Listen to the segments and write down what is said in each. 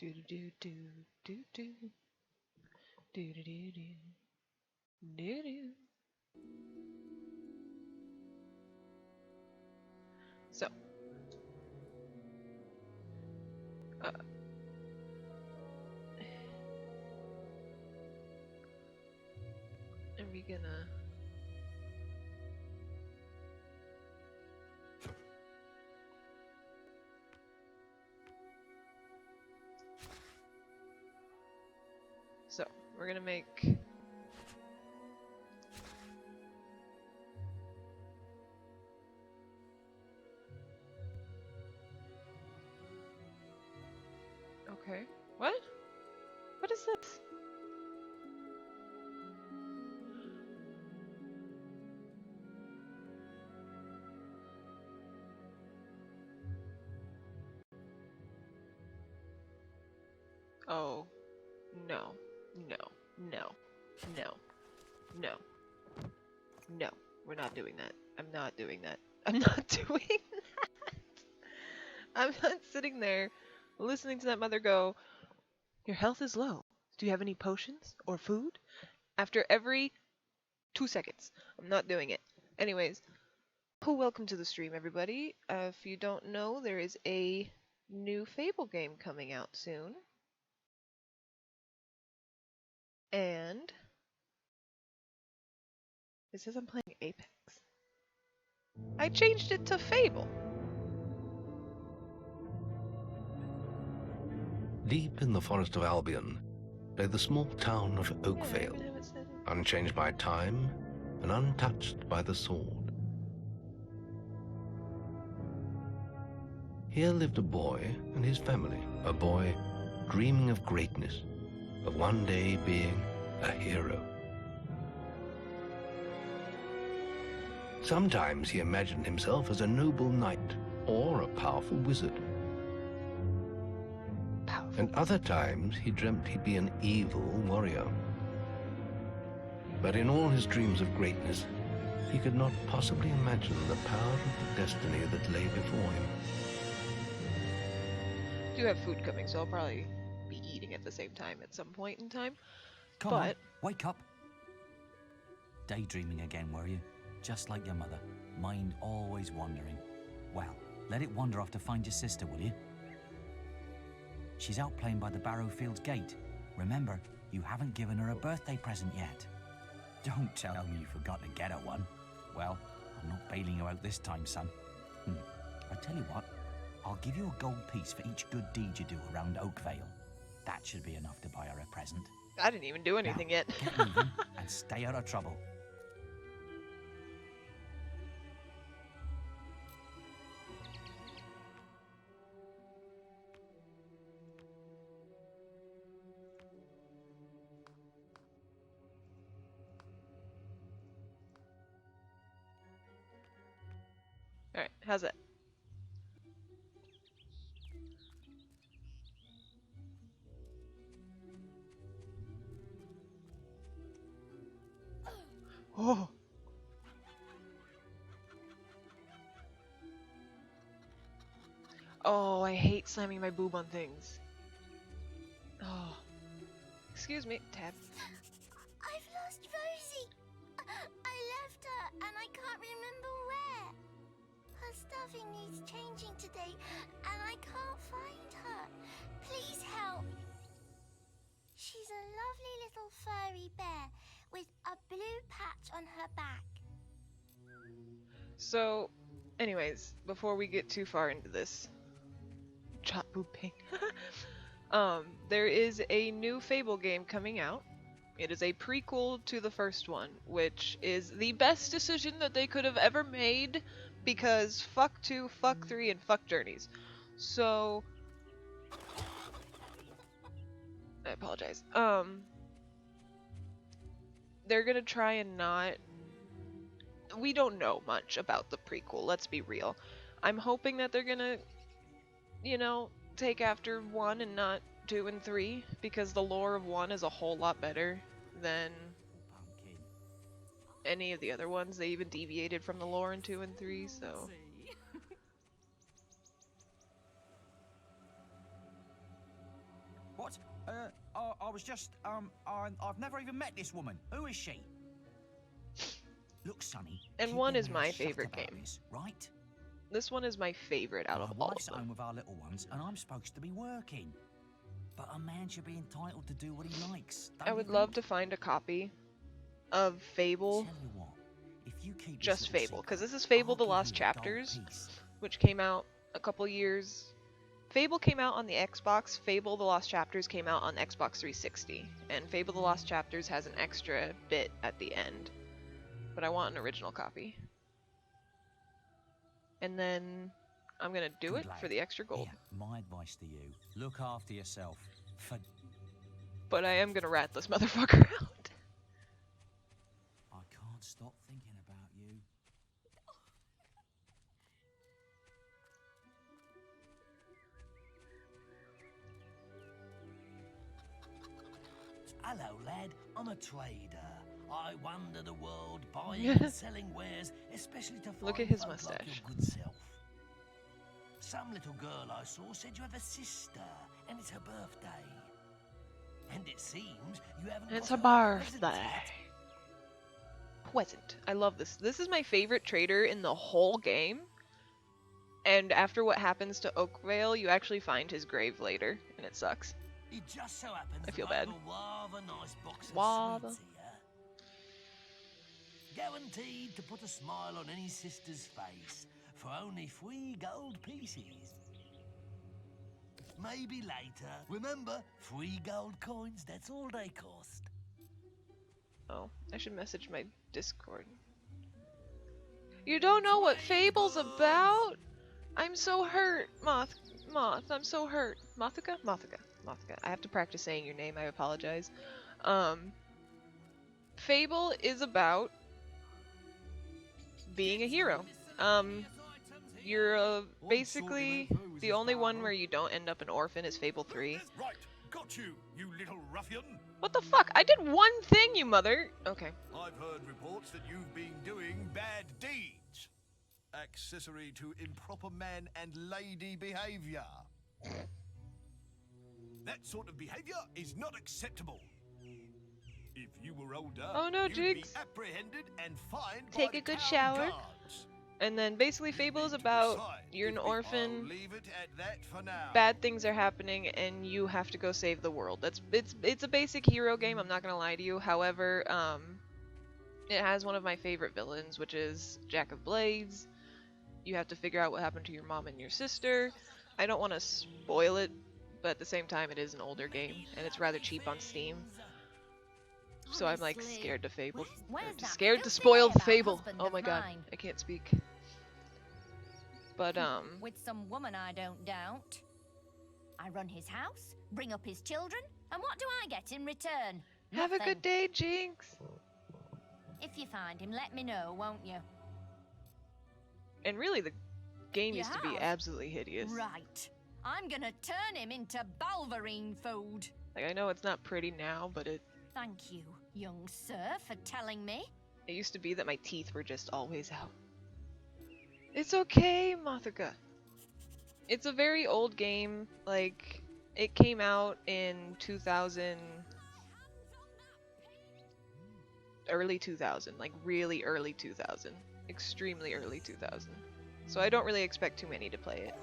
Do do do do do do do do do do do. So, are we gonna? So, we're gonna make okay. What? What is this? Oh, no, no, no, no, no, no. We're not doing that. I'm not doing that. I'm not doing that. I'm not sitting there listening to that mother go, "Your health is low. Do you have any potions or food?" After every 2 seconds. I'm not doing it. Anyways, welcome to the stream, everybody. If you don't know, there is a new Fable game coming out soon. And it says I'm playing Apex. I changed it to Fable. Deep in the forest of Albion lay the small town of Oakvale, unchanged by time and untouched by the sword. Here lived a boy and his family, a boy dreaming of greatness, of one day being a hero. Sometimes he imagined himself as a noble knight or a powerful wizard. And other times he dreamt he'd be an evil warrior. But in all his dreams of greatness, he could not possibly imagine the power of the destiny that lay before him. I do have food coming, so I'll probably be eating at the same time at some point in time. Come on, wake up. Daydreaming again, were you? Just like your mother, mind always wandering. Well, let it wander off to find your sister, will you? She's out playing by the Barrowfields gate. Remember, you haven't given her a birthday present yet. Don't tell me you forgot to get her one. Well, I'm not bailing you out this time, son. I tell you what, I'll give you a gold piece for each good deed you do around Oakvale. That should be enough to buy her a present. I didn't even do anything now, yet. Get moving and stay out of trouble. Alright, how's that? Oh! Oh, I hate slamming my boob on things. Oh. Excuse me, Tab. I've lost Rosie. I left her and I can't remember where. Her stuffing needs changing today and I can't find her. Please help. She's a lovely little furry bear with a blue patch on her back. So, anyways, before we get too far into this chop booping, there is a new Fable game coming out. It is a prequel to the first one, which is the best decision that they could have ever made, because fuck 2, fuck 3, and fuck Journeys. So, I apologize. They're gonna try and not... We don't know much about the prequel, let's be real. I'm hoping that they're gonna, you know, take after 1 and not 2 and 3, because the lore of 1 is a whole lot better than any of the other ones. They even deviated from the lore in 2 and 3, so... I was just, I've never even met this woman. Who is she? Look, Sonny. And keep one your is mouth my shut favorite about game. this, right? This one is my favorite out of My all wife's of at home them. with our little ones, and I'm supposed to be working. But a man should be entitled to do what he likes. I would love to find a copy of Fable, Tell you what, if you keep this just little Fable, secret, because this is Fable I'll The give Lost you a gold Chapters, piece. which came out a couple years. Fable came out on the Xbox, Fable The Lost Chapters came out on Xbox 360, and Fable The Lost Chapters has an extra bit at the end. But I want an original copy. And then I'm gonna do Good it lad. for the extra gold. Here, my advice to you, look after yourself. For But I am gonna rat this motherfucker out. I can't stop thinking about you. Hello, lad. I'm a trader. I wander the world buying and selling wares, especially to find Look at his folk mustache. like your good self. Some little girl I saw said you have a sister, and it's her birthday. And it seems you haven't It's got a her present birthday. yet. Pleasant. I love this. This is my favorite trader in the whole game. And after what happens to Oakvale, you actually find his grave later, and it sucks. It just so happens I feel that I bad. have a rather nice box of Rather. sweets here. Guaranteed to put a smile on any sister's face for only 3 gold pieces. Maybe later. Remember, 3 gold coins, that's all they cost. Oh, I should message my Discord. You don't know what Fable's about? I'm so hurt, Moth, I'm so hurt. Mothica? Mothica. I have to practice saying your name, I apologize. Fable is about being a hero. You're basically the only one where you don't end up an orphan is Fable 3. Right, got you, you little ruffian. What the fuck? I did one thing, you mother! Okay. I've heard reports that you've been doing bad deeds. Accessory to improper man and lady behavior. That sort of behavior is not acceptable. If you were older, Oh no, you'd Jynx. be apprehended and fined Take by a the good town shower. guards. And then basically You Fable is need to about decide you're an if I'll orphan, leave it at that for now. bad things are happening, and you have to go save the world. It's a basic hero game, I'm not gonna lie to you. However, it has one of my favorite villains, which is Jack of Blades. You have to figure out what happened to your mom and your sister. I don't want to spoil it, but at the same time it is an older game, and it's rather cheap on Steam. So I'm like Honestly, scared to Fable. where's Or that scared to filthy spoil about Fable. husband Oh of my god, mine? I can't speak. But With some woman I don't doubt. I run his house, bring up his children, and what do I get in return? have a Nothing. good day, Jynx. If you find him, let me know, won't you? And really, the game You used to be have? absolutely hideous. Right. I'm gonna turn him into Balverine food. Like, I know it's not pretty now, but it Thank you, young sir, for telling me. used to be that my teeth were just always out. It's okay, Mothica. It's a very old game. Like, it came out in 2000, early 2000, like really early 2000, extremely early 2000. So I don't really expect too many to play it.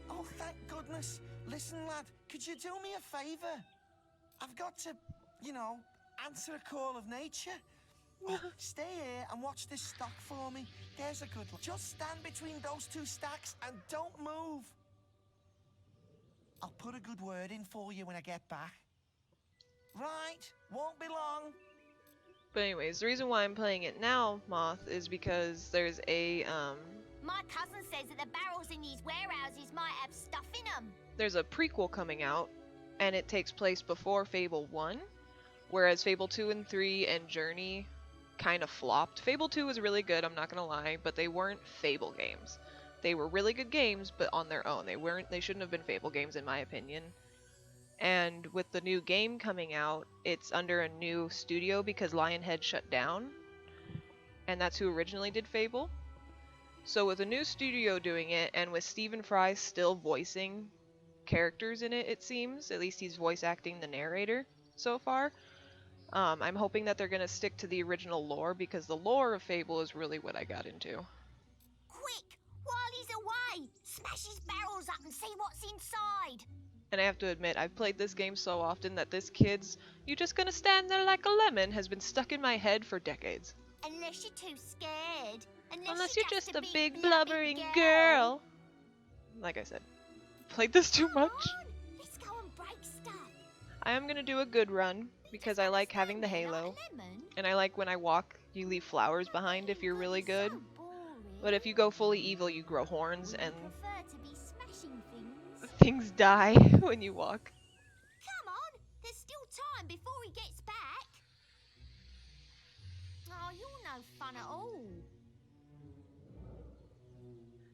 Oh, thank goodness. Listen, lad, could you do me a favour? I've got to, you know, answer a call of nature. Oh, stay here and watch this stock for me. There's a good one. Just stand between those 2 stacks and don't move. I'll put a good word in for you when I get back. Right, won't be long. But anyways, the reason why I'm playing it now, Moth, is because there's a My cousin says that the barrels in these warehouses might have stuff in them. there's a prequel coming out, and it takes place before Fable 1, whereas Fable 2 and 3 and Journey kind of flopped. Fable 2 was really good, I'm not gonna lie, but they weren't Fable games. They were really good games, but on their own. They shouldn't have been Fable games in my opinion. And with the new game coming out, it's under a new studio because Lionhead shut down, and that's who originally did Fable. So with a new studio doing it, and with Stephen Fry still voicing characters in it, it seems, at least he's voice acting the narrator, so far. I'm hoping that they're gonna stick to the original lore, because the lore of Fable is really what I got into. Quick, while he's away, smash his barrels up and see what's inside. And I have to admit, I've played this game so often that this kid's "you just gonna stand there like a lemon" has been stuck in my head for decades. Unless you're too scared. Unless you're just a big blubbering girl. Like I said, played this too much. Come on, let's go and break stuff. I am gonna do a good run, because I like having the halo. And I like when I walk, you leave flowers behind if you're really good. But if you go fully evil, you grow horns, and prefer to be smashing things. things die when you walk. Come on, there's still time before he gets back. Oh, you're no fun at all.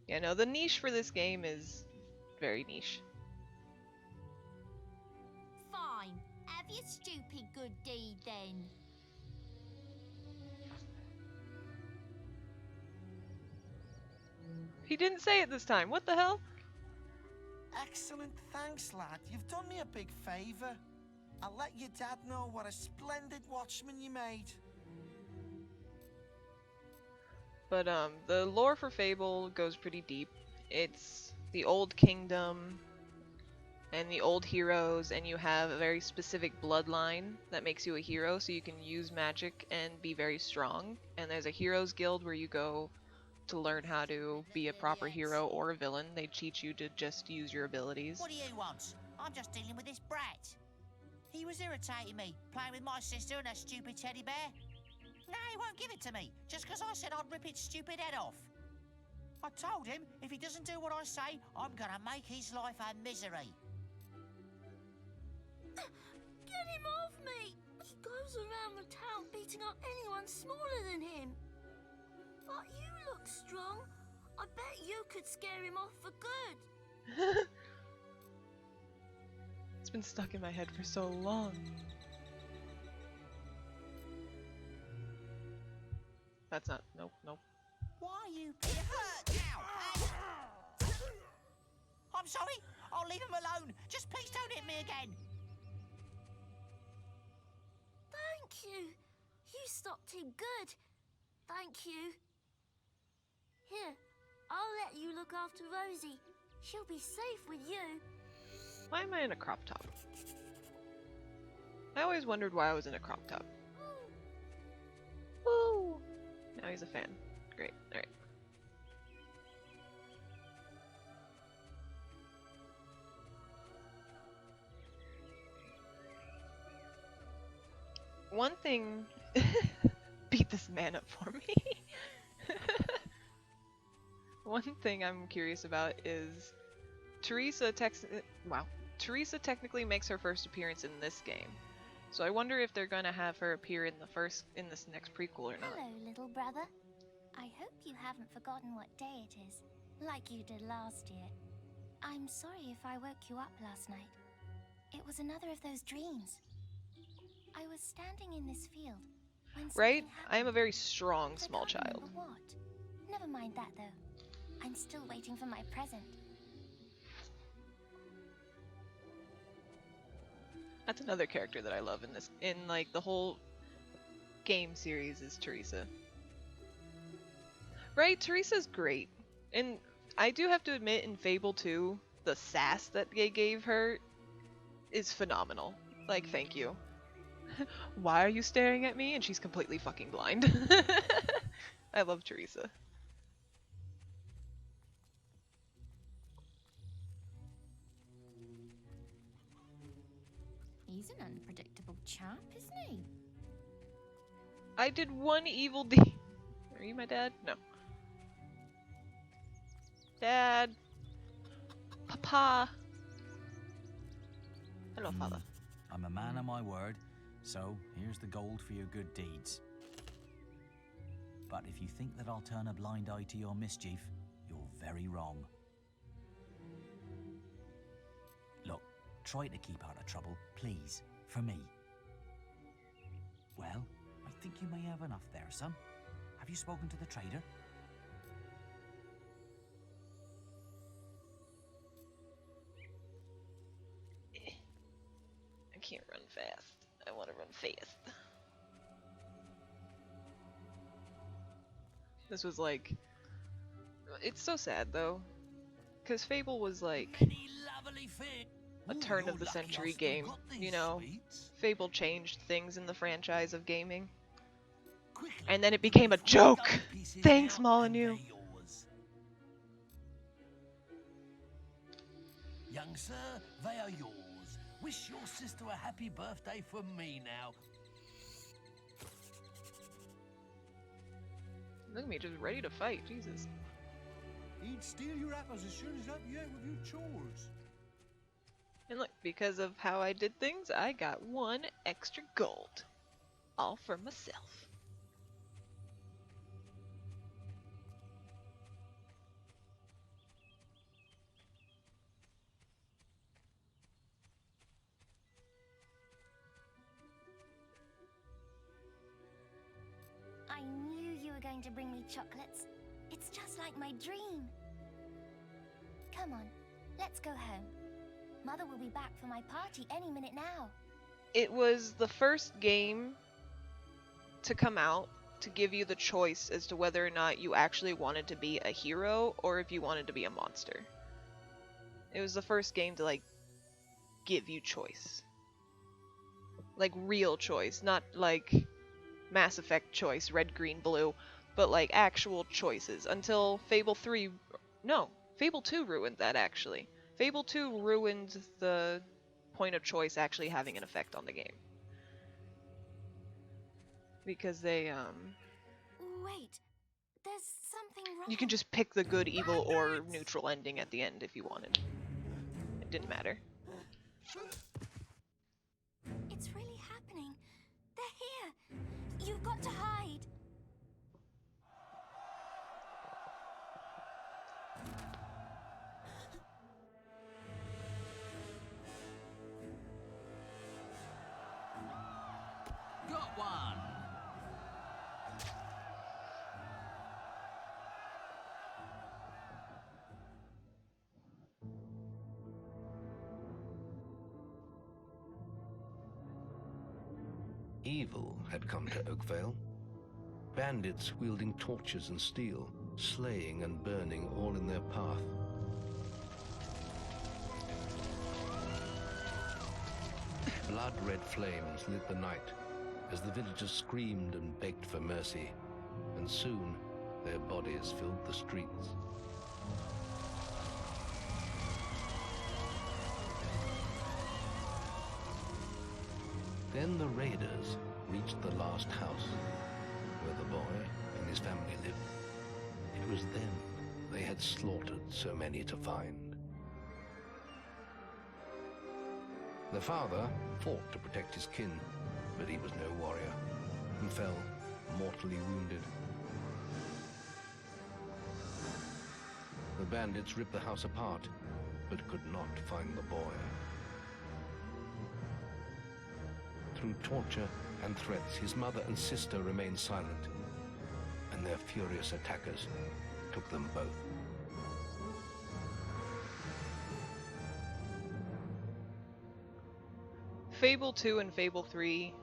Yeah, no, the niche for this game is very niche. Fine, have your stupid good deed then. He didn't say it this time. What the hell? Excellent, thanks, lad. You've done me a big favour. I'll let your dad know what a splendid watchman you made. But the lore for Fable goes pretty deep. It's the old kingdom and the old heroes, and you have a very specific bloodline that makes you a hero, so you can use magic and be very strong. And there's a heroes guild where you go to learn how to be a proper hero or a villain. They teach you to just use your abilities. What do you want? I'm just dealing with this brat. He was irritating me, playing with my sister and her stupid teddy bear. No, he won't give it to me, just because I said I'd rip its stupid head off. I told him if he doesn't do what I say, I'm gonna make his life a misery. Get him off me! He goes around the town beating up anyone smaller than him. But you look strong. I bet you could scare him off for good. It's been stuck in my head for so long. That's not. Nope, nope. Why are you... It hurt now! I'm sorry, I'll leave him alone. Just please don't hit me again. Thank you. You stopped him good. Thank you. Here, I'll let you look after Rosie. She'll be safe with you. Why am I in a crop top? I always wondered why I was in a crop top. Woo! Now he's a fan. Great. Alright. One thing... beat this man up for me. One thing I'm curious about is Teresa technically makes her first appearance in this game. So I wonder if they're gonna have her appear in this next prequel or not. Hello, little brother. I hope you haven't forgotten what day it is, like you did last year. I'm sorry if I woke you up last night. It was another of those dreams. I was standing in this field when Right? something I am a happened. very strong I small can't child. remember what. Never mind that though. I'm still waiting for my present. That's another character that I love in like the whole game series is Teresa. Right? Teresa's great. And I do have to admit, in Fable 2, the sass that they gave her is phenomenal. Like, thank you. Why are you staring at me? And she's completely fucking blind. I love Teresa. He's an unpredictable chap, isn't he? I did one evil deed. Are you my dad? No. Dad. Papa. Hello, father. I'm a man of my word, so here's the gold for your good deeds. But if you think that I'll turn a blind eye to your mischief, you're very wrong. Look, try to keep out of trouble, please, for me. Well, I think you may have enough there, son. Have you spoken to the trader? I can't run fast. I want to run fast. This was like... It's so sad, though. Because Fable was like... a turn-of-the-century game, you know? Fable changed things in the franchise of gaming. And then it became a joke! Thanks, Molyneux! Young sir, they are yours. Wish your sister a happy birthday from me now. Look at me, just ready to fight, Jesus. He'd steal your apples as soon as up you with your chores. And look, because of how I did things, I got 1 extra gold. All for myself. I knew you were going to bring me chocolates. It's just like my dream. Come on, let's go home. Mother will be back for my party any minute now. It was the first game to come out to give you the choice as to whether or not you actually wanted to be a hero or if you wanted to be a monster. It was the first game to, like, give you choice. Like, real choice, not like Mass Effect choice, red, green, blue, but like actual choices until Fable 3... No, Fable 2 ruined that, actually. Fable 2 ruined the point of choice actually having an effect on the game. Because they, Wait, there's something wrong. you can just pick the good, evil, or neutral ending at the end if you wanted. It didn't matter. It's really happening. They're here. You've got to hide. Got one. Evil had come to Oakvale. Bandits wielding torches and steel, slaying and burning all in their path. Blood-red flames lit the night as the villagers screamed and begged for mercy, and soon their bodies filled the streets. Then the raiders reached the last house, where the boy and his family lived. It was them they had slaughtered so many to find. The father fought to protect his kin, but he was no warrior, and fell mortally wounded. The bandits ripped the house apart, but could not find the boy. Through torture and threats, his mother and sister remained silent, and their furious attackers took them both. Fable 2 and Fable 3...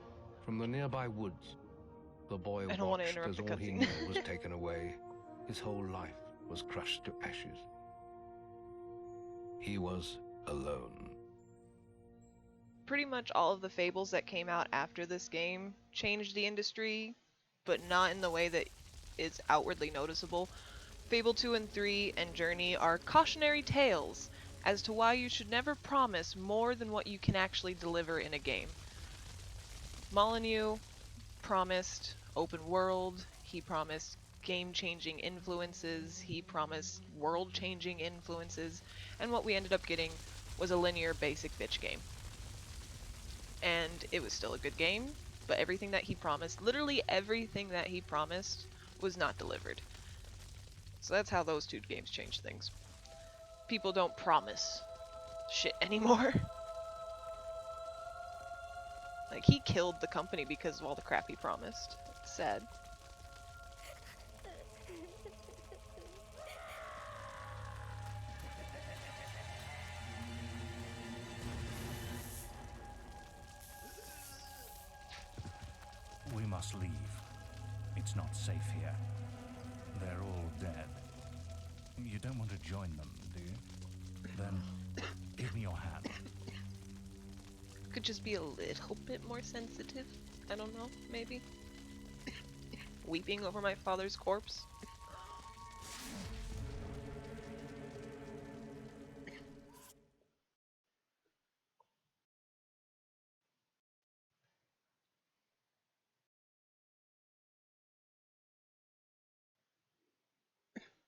From the nearby woods, the boy I don't want to watched interrupt as the all he cutscene. knew was taken away. His whole life was crushed to ashes. He was alone. Pretty much all of the Fables that came out after this game changed the industry, but not in the way that is outwardly noticeable. Fable 2 and 3 and Journey are cautionary tales as to why you should never promise more than what you can actually deliver in a game. Molyneux promised open world, he promised game-changing influences, he promised world-changing influences, and what we ended up getting was a linear basic bitch game. And it was still a good game, but everything that he promised, literally everything that he promised, was not delivered. So that's how those two games changed things. People don't promise shit anymore. Like, he killed the company because of all the crap he promised. It's sad. must leave. It's not safe here. They're all dead. You don't want to join them, do you? Then give me your hand. Could just be a little bit more sensitive. I don't know, maybe. Weeping over my father's corpse.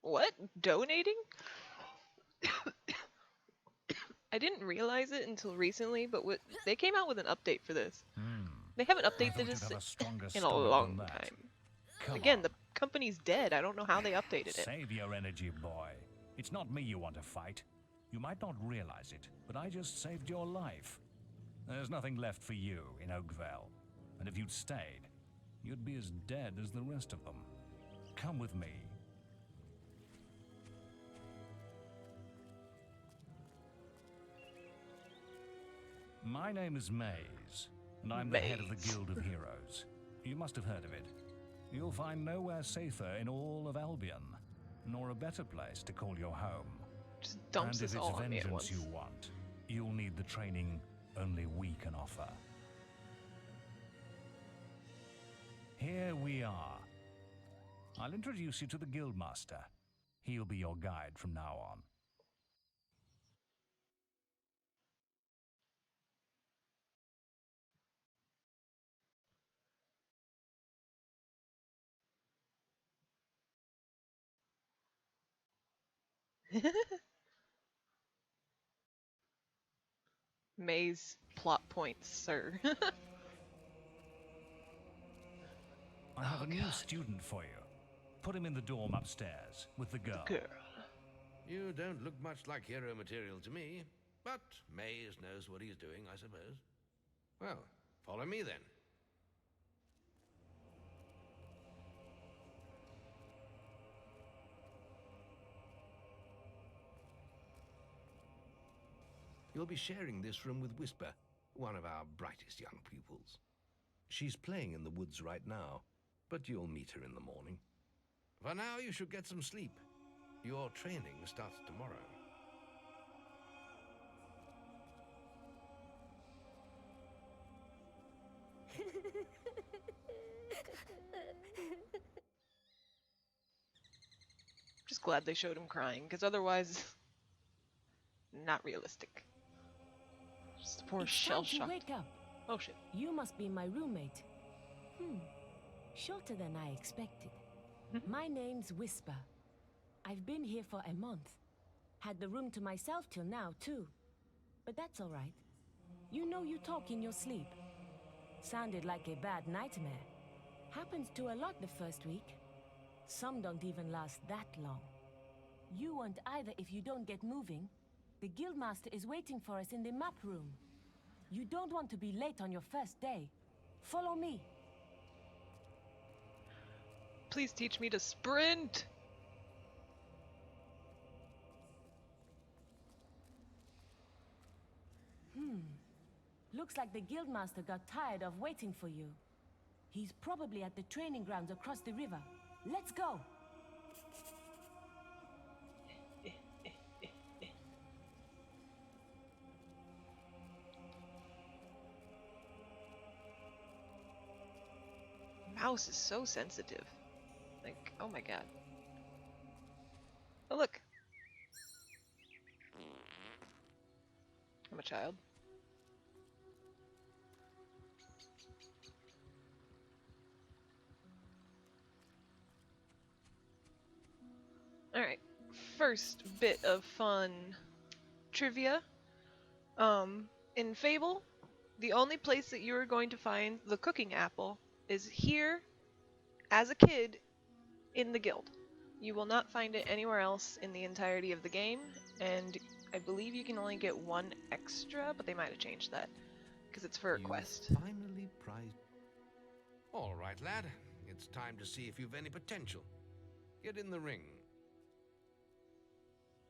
What? Donating? I didn't realize it until recently, but they came out with an update for this. They haven't updated this in a long time. Again, the company's dead. I don't know how they updated it. Save your energy, boy. It's not me you want to fight. You might not realize it, but I just saved your life. There's nothing left for you in Oakvale. And if you'd stayed, you'd be as dead as the rest of them. Come with me. My name is Maze, and I'm the head of the Guild of Heroes. You must have heard of it. You'll find nowhere safer in all of Albion, nor a better place to call your home. Just dumps us all on me at once. And if it's vengeance you want, you'll need the training only we can offer. Here we are. I'll introduce you to the Guildmaster. He'll be your guide from now on. Maze plot points, sir. I have a new student for you. Put him in the dorm upstairs with the girl. You don't look much like hero material to me, but Maze knows what he's doing, I suppose. Well, follow me then. You'll be sharing this room with Whisper, one of our brightest young pupils. She's playing in the woods right now, but you'll meet her in the morning. For now, you should get some sleep. Your training starts tomorrow. Just glad they showed him crying, because otherwise, not realistic. Just poor shell-shocked. Wake up. Oh shit. You must be my roommate. Shorter than I expected. My name's Whisper. I've been here for a month. Had the room to myself till now, too. But that's all right. You know you talk in your sleep. Sounded like a bad nightmare. Happens to a lot the first week. Some don't even last that long. You won't either if you don't get moving. The Guildmaster is waiting for us in the map room. You don't want to be late on your first day. Follow me. Please teach me to sprint! Looks like the Guildmaster got tired of waiting for you. He's probably at the training grounds across the river. Let's go! Mouse is so sensitive. Like, oh my god. Oh look! I'm a child. Alright, first bit of fun trivia. In Fable, the only place that you are going to find the cooking apple is here, as a kid, in the guild. You will not find it anywhere else in the entirety of the game, and I believe you can only get one extra, but they might have changed that, because it's for a quest. Finally prized. All right, lad. It's time to see if you've any potential. Get in the ring.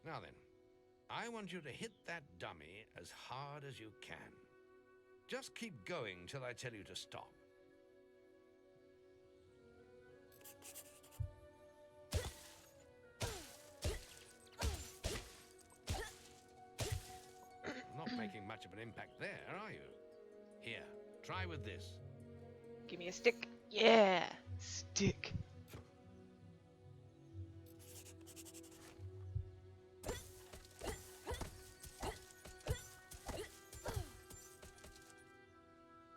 Now then, I want you to hit that dummy as hard as you can. Just keep going till I tell you to stop. back there, are you? Here, try with this. Give me a stick. Yeah, stick.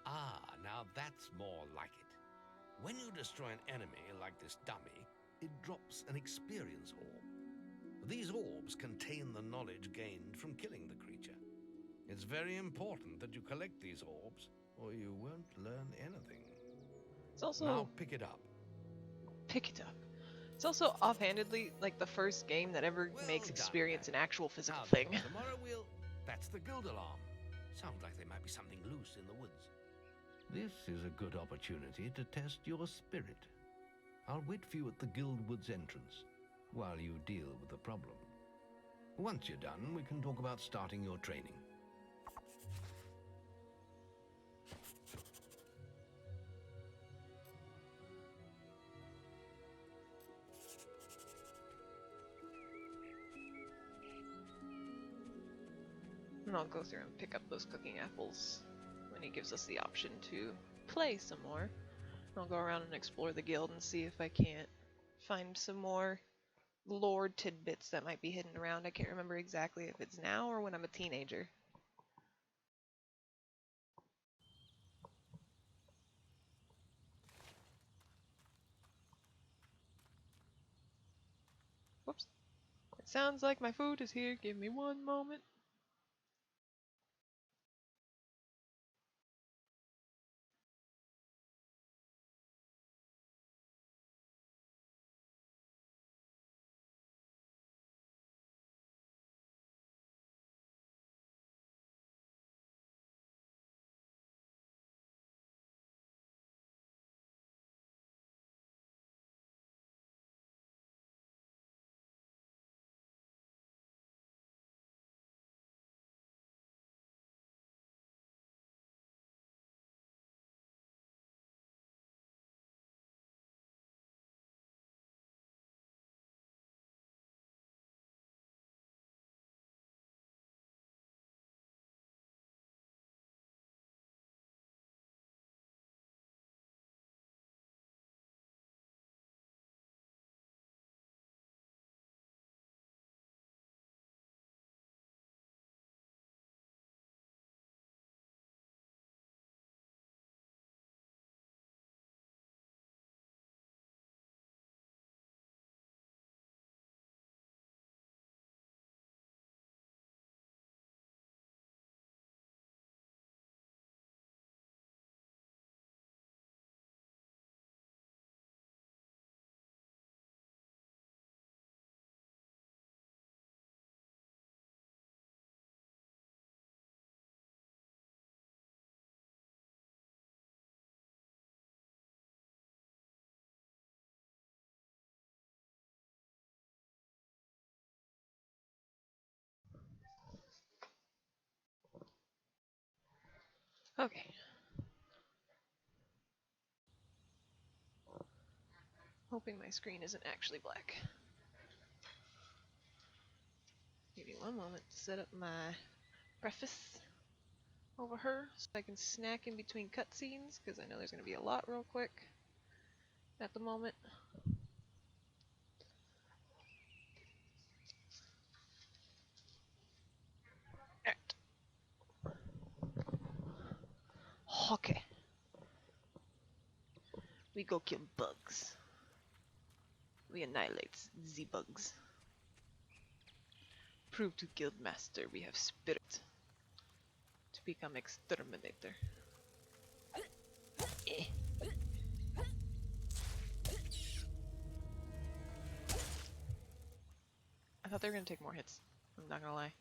Ah, now that's more like it. When you destroy an enemy like this dummy, it drops an experience orb. These orbs contain the knowledge gained from killing the creature. It's very important that you collect these orbs, or you won't learn anything. It's also Now pick it up. pick it up. It's also offhandedly like the first game that ever Well makes done, experience lad. an actual physical Now thing. then, tomorrow we'll... That's the guild alarm. Sounds like there might be something loose in the woods. This is a good opportunity to test your spirit. I'll wait for you at the guild woods entrance while you deal with the problem. Once you're done, we can talk about starting your training. And I'll go through and pick up those cooking apples when he gives us the option to play some more. And I'll go around and explore the guild and see if I can't find some more lore tidbits that might be hidden around. I can't remember exactly if it's now or when I'm a teenager. Whoops. It sounds like my food is here. Give me one moment. Okay. Hoping my screen isn't actually black. Give me one moment to set up my preface over her so I can snack in between cutscenes, because I know there's going to be a lot real quick at the moment. Alright. Okay. We go kill bugs. We annihilate the bugs. Prove to Guildmaster we have spirit to become exterminator. Eh. I thought they were gonna take more hits. I'm not gonna lie.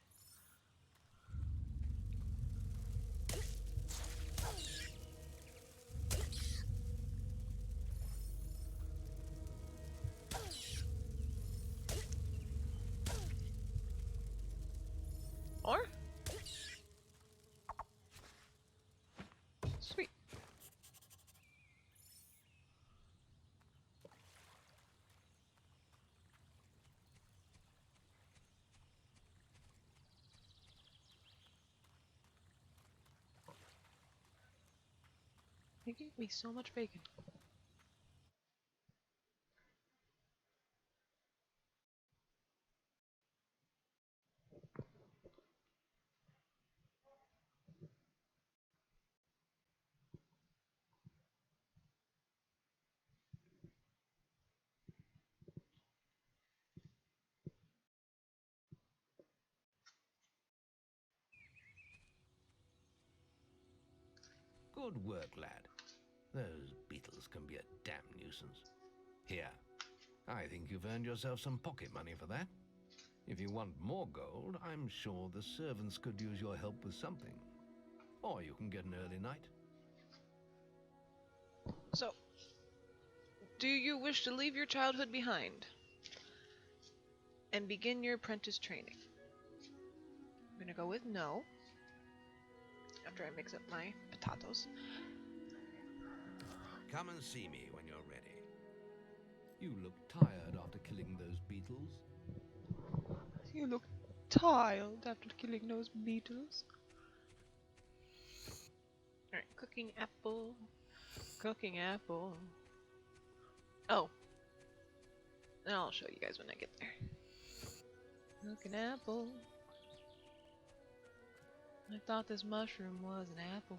Or? Sweet. They gave me so much bacon. Good work, lad. Those beetles can be a damn nuisance. Here, I think you've earned yourself some pocket money for that. If you want more gold, I'm sure the servants could use your help with something. Or you can get an early night. So, do you wish to leave your childhood behind and begin your apprentice training? I'm gonna go with no. After I mix up my potatoes. Come and see me when you're ready. You look tired after killing those beetles. You look tired after killing those beetles. Alright, cooking apple. Cooking apple. Oh. I'll show you guys when I get there. Cooking apple. I thought this mushroom was an apple.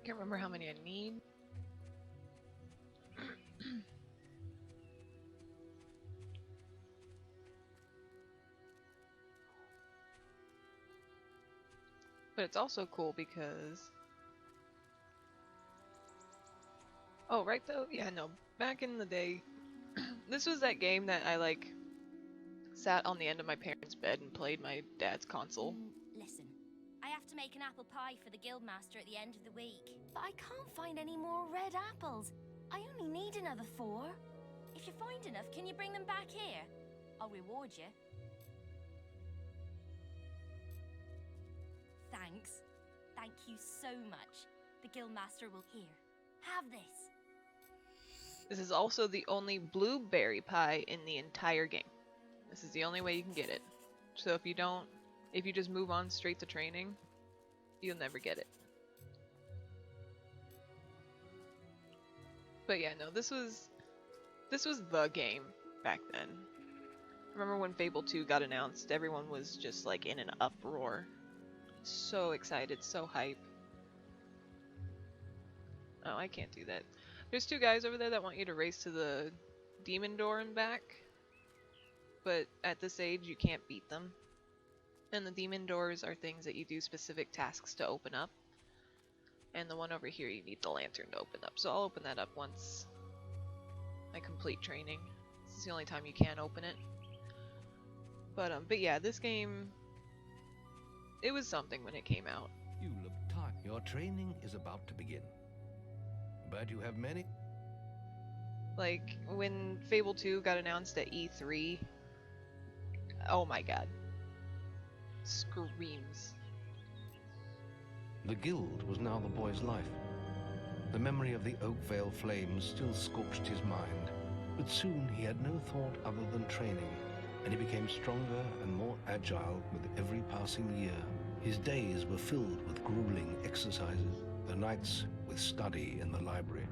Can't remember how many I need. But it's also cool because... Oh, right though? Yeah, no. Back in the day, this was that game that I, like, sat on the end of my parents' bed and played my dad's console. Listen, I have to make an apple pie for the guildmaster at the end of the week. But I can't find any more red apples. I only need another 4. If you find enough, can you bring them back here? I'll reward you. Thanks. Thank you so much. The guildmaster will hear. Have this. This is also the only blueberry pie in the entire game. This is the only way you can get it. So if you just move on straight to training, you'll never get it. But yeah, no, this was the game back then. Remember when Fable 2 got announced, everyone was just like in an uproar. So excited, so hype. Oh, I can't do that. There's 2 guys over there that want you to race to the demon door and back. But at this age, you can't beat them. And the demon doors are things that you do specific tasks to open up. And the one over here, you need the lantern to open up. So I'll open that up once I complete training. This is the only time you can open it. But yeah, this game, it was something when it came out. You look tired. Your training is about to begin. But you have many... Like, when Fable 2 got announced at E3, oh my god. Screams. The guild was now the boy's life. The memory of the Oakvale flames still scorched his mind, but soon he had no thought other than training, and he became stronger and more agile with every passing year. His days were filled with grueling exercises, the nights with study in the library.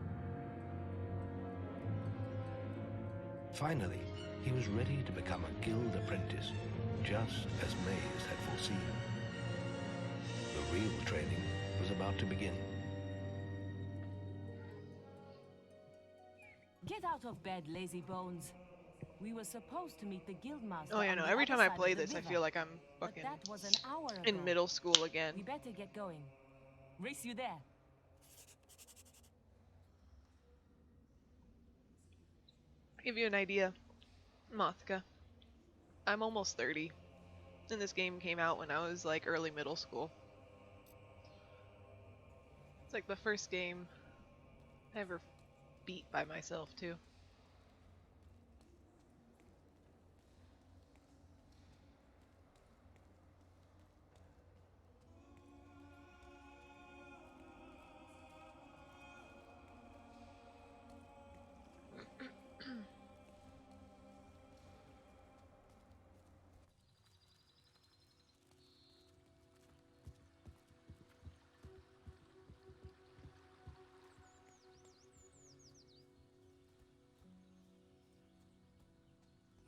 Finally, he was ready to become a guild apprentice, just as Maze had foreseen. The real training was about to begin. Get out of bed, lazy bones. We were supposed to meet the guildmaster. Oh yeah, no, every time I play this, I feel like I'm But fucking that was an hour ago. in middle school again. We better get going. Race you there. Give you an idea, Mothka. I'm almost 30, and this game came out when I was like early middle school. It's like the first game I ever beat by myself too.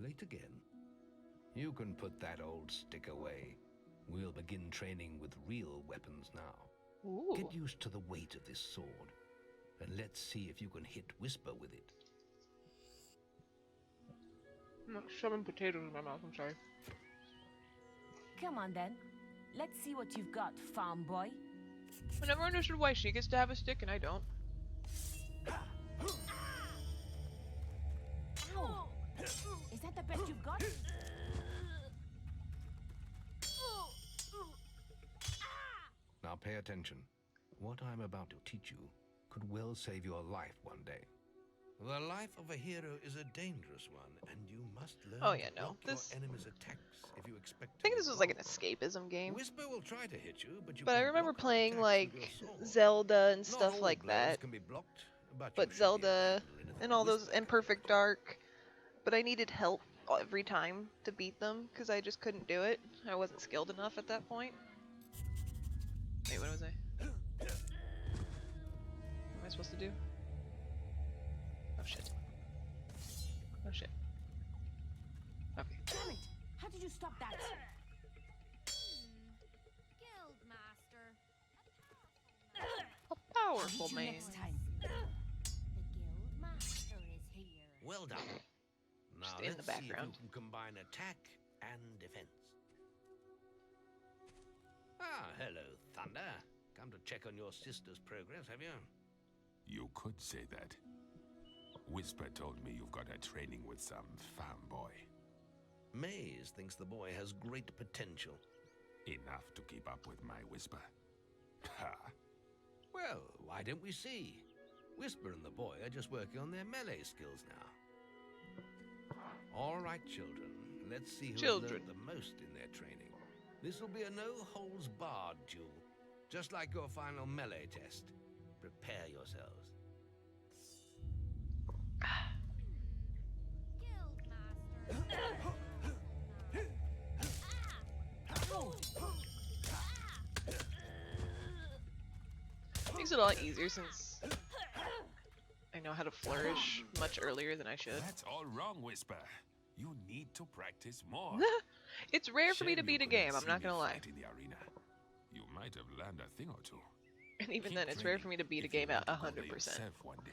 Late again? You can put that old stick away. We'll begin training with real weapons now. Ooh. Get used to the weight of this sword, and let's see if you can hit Whisper with it. I'm not shoving potatoes in my mouth, I'm sorry. Come on then. Let's see what you've got, farm boy. I never understood why she gets to have a stick and I don't. Ow! Is that the best you've got? Now pay attention. What I'm about to teach you could well save your life one day. The life of a hero is a dangerous one, and you must learn Oh, yeah, to no. block This- your enemy's attacks if you expect I think to this was like an win. escapism game. Whisper will try to hit you, but you But I can remember block her playing attacks like with your sword. Zelda and Not stuff all like blows that. can be blocked, but you But should be able Zelda to handle anything and all those Whisper and can Perfect do. Dark. But I needed help every time to beat them because I just couldn't do it. I wasn't skilled enough at that point. Wait, what was I? What am I supposed to do? Oh shit. Oh shit. Okay. Damn it! How did you stop that? Guildmaster. A I'll powerful hit you man. next time. The Guildmaster is here. Well done. Now Stay in the let's see if background. you can combine attack and defense. Ah, hello, Thunder. Come to check on your sister's progress, have you? You could say that. Whisper told me you've got a training with some fanboy. Maze thinks the boy has great potential. Enough to keep up with my Whisper. Ha! Well, why don't we see? Whisper and the boy are just working on their melee skills now. All right, children. Let's see who has Children. learned the most in their training. This will be a no-holds-barred duel, just like your final melee test. Prepare yourselves. Guildmaster. Makes it a lot easier since I know how to flourish much earlier than I should. That's all wrong, Whisper. You need to practice more. It's rare for me to Shame you beat a couldn't game, I'm see not me gonna lie. fight in the arena. You might have learned a thing or two. And even Keep then, it's rare training for me to beat a if you game at want to go there 100%. yourself one day.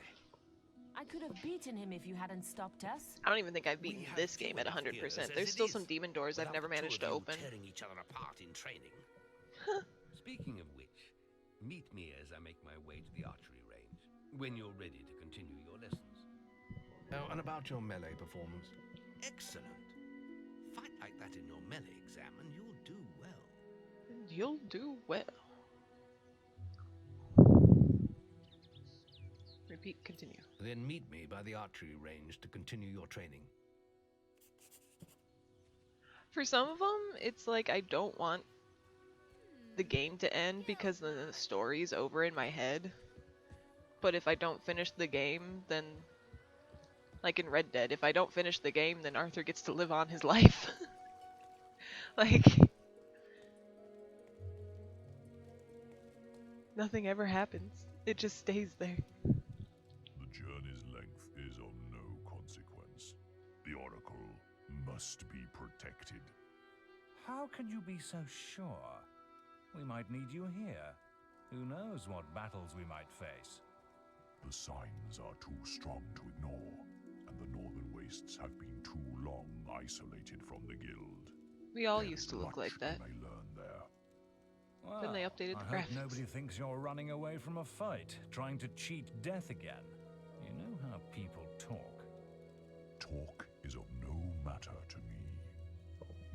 I could have beaten him if you hadn't stopped us. I don't even think I've We beaten have this few game at enough 100%. heroes as There's it still is, some demon doors I've without never the two managed of to you open. tearing each other apart in training. Speaking of which, meet me as I make my way to the archery range, when you're ready to continue your lessons. Oh, and about your melee performance. Excellent. Fight like that in your melee exam and you'll do well. You'll do well. Repeat, continue. Then meet me by the archery range to continue your training. For some of them, it's like I don't want the game to end because then the story's over in my head. But if I don't finish the game, then... Like in Red Dead, if I don't finish the game, then Arthur gets to live on his life. Like... Nothing ever happens. It just stays there. The journey's length is of no consequence. The Oracle must be protected. How can you be so sure? We might need you here. Who knows what battles we might face? The signs are too strong to ignore, and the Northern Wastes have been too long isolated from the Guild. We all There used is to look much like that. we may learn there. Then they Well, updated the I hope graphics. nobody thinks you're running away from a fight, trying to cheat death again. You know how people talk. Talk is of no matter to me.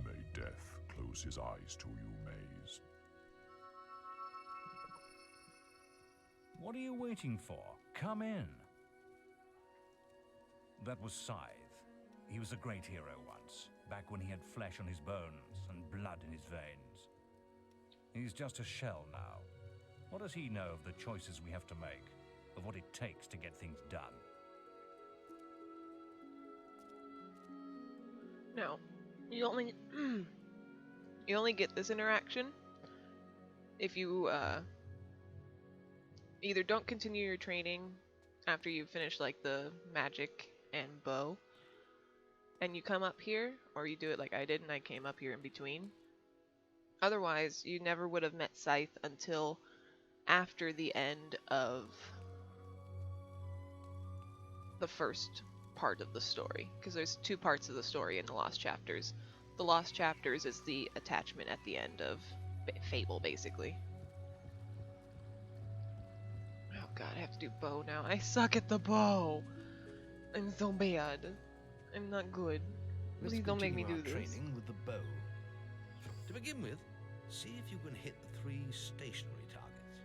May death close his eyes to you, Maze. What are you waiting for? Come in. That was Scythe. He was a great hero once, back when he had flesh on his bones and blood in his veins. He's just a shell now. What does he know of the choices we have to make, of what it takes to get things done? No. You only... you only get this interaction if you, either don't continue your training after you finish, like, the magic and bow, and you come up here, or you do it like I did and I came up here in between. Otherwise, you never would have met Scythe until after the end of the first part of the story, because there's 2 parts of the story in the Lost Chapters. The Lost Chapters is the attachment at the end of Fable, basically. Oh god, I have to do bow now. I suck at the bow! I'm so bad. I'm not good. Let's Please don't make me continue do our this. training with the bow. To begin with, see if you can hit the 3 stationary targets.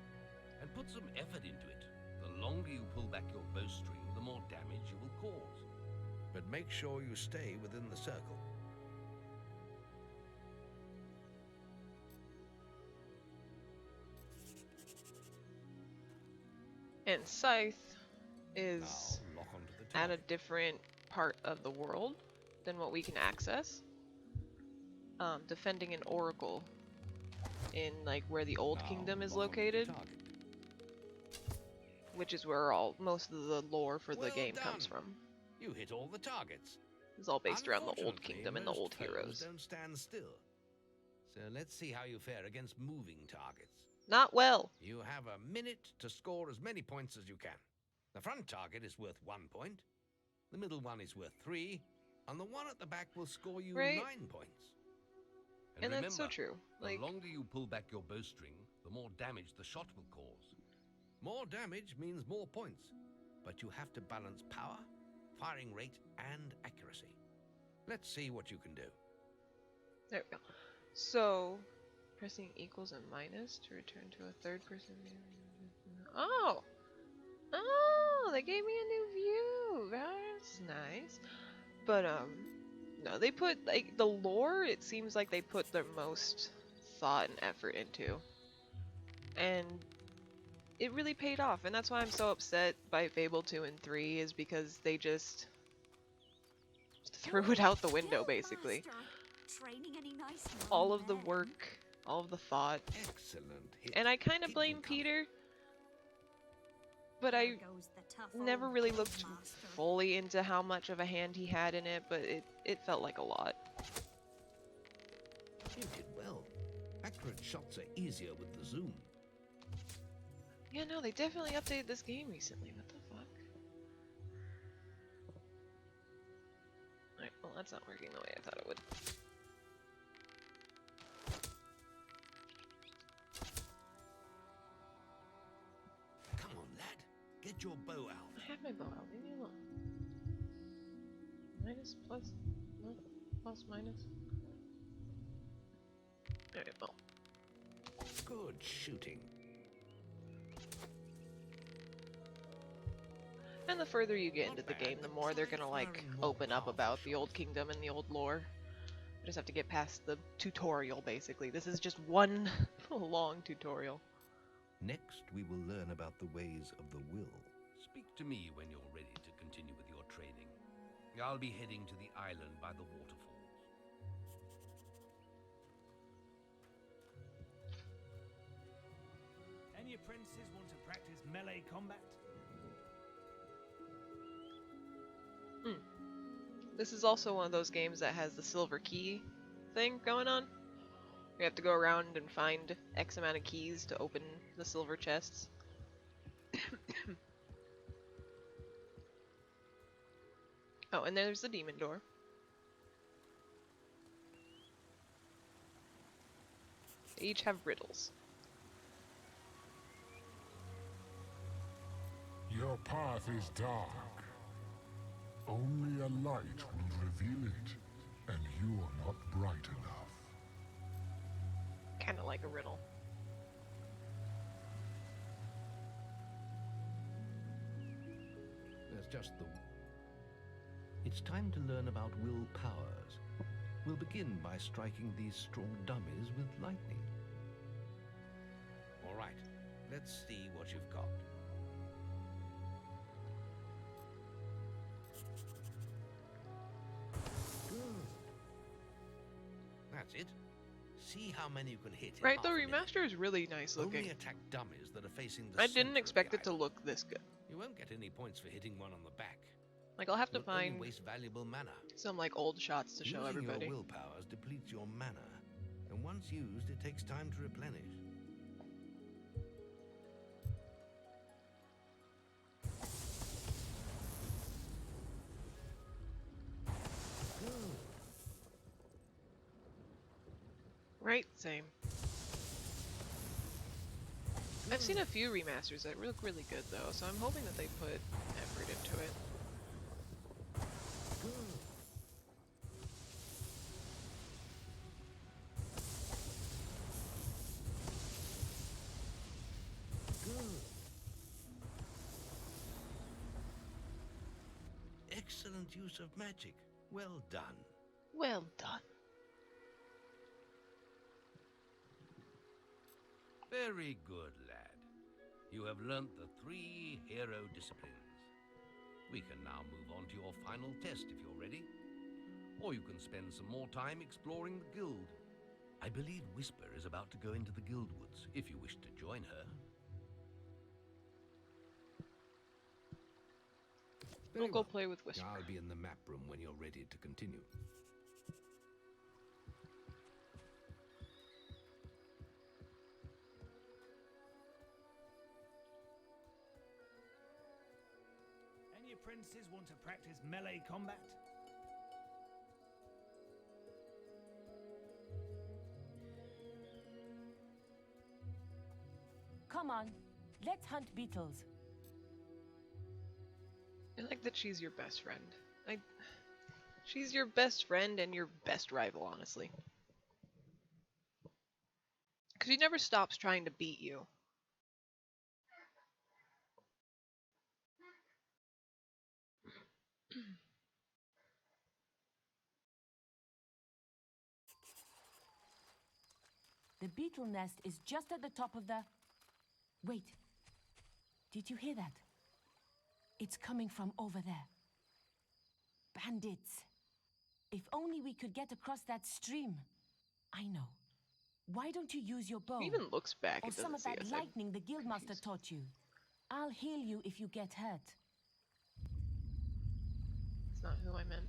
And put some effort into it. The longer you pull back your bowstring, the more damage you will cause. But make sure you stay within the circle. And Scythe is Now lock onto the at a target. different part of the world than what we can access. Defending an oracle in like where the Old Now Kingdom is lock onto the located, target. which is where most of the lore for the Well game done. comes from. You hit all the targets. It's all based around the Old Unfortunately, Kingdom and the most old foes heroes. don't stand still. So let's see how you fare against moving targets. Not well. You have a minute to score as many points as you can. The front target is worth 1 point, the middle one is worth 3, and the one at the back will score you Right. 9 points. And remember, that's so true. Like, the longer you pull back your bowstring, the more damage the shot will cause. More damage means more points, but you have to balance power, firing rate, and accuracy. Let's see what you can do. there we go. So, pressing equals and minus to return to a third person view. Oh! Oh, they gave me a new view. That's nice. But, no, they put, like, the lore, it seems like they put their most thought and effort into. And it really paid off, and that's why I'm so upset by Fable 2 and 3, is because they just threw it out the window, basically. Training any nice All of the work, all of the thought. Excellent hit. And I kind of Keep blame them coming. Peter, but I never really looked fully into how much of a hand he had in it, but it felt like a lot. You did well. Accurate shots are easier with the zoom. Yeah, no, they definitely updated this game recently. What the fuck? Alright, well, that's not working the way I thought it would. Come on, lad. Get your bow out. I have my bow out. Leave me alone. Minus, plus, no, plus, minus. Alright, well. Good shooting. And the further you get Not into the bad, game, the but more they're try gonna like firing more open up powerful about the Old shots. Kingdom and the old lore. I just have to get past the tutorial, basically. This is just one long tutorial. Next, we will learn about the ways of the will. Speak to me when you're ready to continue with your training. I'll be heading to the island by the waterfalls. Any apprentices want to practice melee combat? This is also one of those games that has the silver key thing going on. You have to go around and find X amount of keys to open the silver chests. Oh, and there's the demon door. They each have riddles. Your path is dark. Only a light will reveal it, and you are not bright enough. Kinda like a riddle. There's just the... It's time to learn about will powers. We'll begin by striking these straw dummies with lightning. All right, let's see what you've got. Good. That's it. See how many you can hit. in Right, the half a minute. remaster is really nice looking. Only attack dummies that are facing the I center didn't of the expect it to island. look this good. You won't get any points for hitting one on the back. Like, I'll have to You'll only find waste valuable mana. some, like, old shots to show Using everybody. your willpower depletes your mana, and once used, it takes time to replenish. Right, same. I've seen a few remasters that look really good though, so I'm hoping that they put effort into it. Excellent use of magic. Well done. Well done. Very good, lad. You have learnt the 3 hero disciplines. We can now move on to your final test if you're ready. Or you can spend some more time exploring the guild. I believe Whisper is about to go into the guild woods, if you wish to join her. We'll go play with Whisper. I'll be in the map room when you're ready to continue. Any apprentices want to practice melee combat? Come on, let's hunt beetles. I like that she's your best friend. She's your best friend and your best rival, honestly. Because he never stops trying to beat you. The beetle nest is just at the top of the... Wait. Did you hear that? It's coming from over there. Bandits. If only we could get across that stream. I know. Why don't you use your bow? He even looks back. Or It some doesn't of see that us. lightning the guildmaster taught you. I'll heal you if you get hurt. It's not who I meant.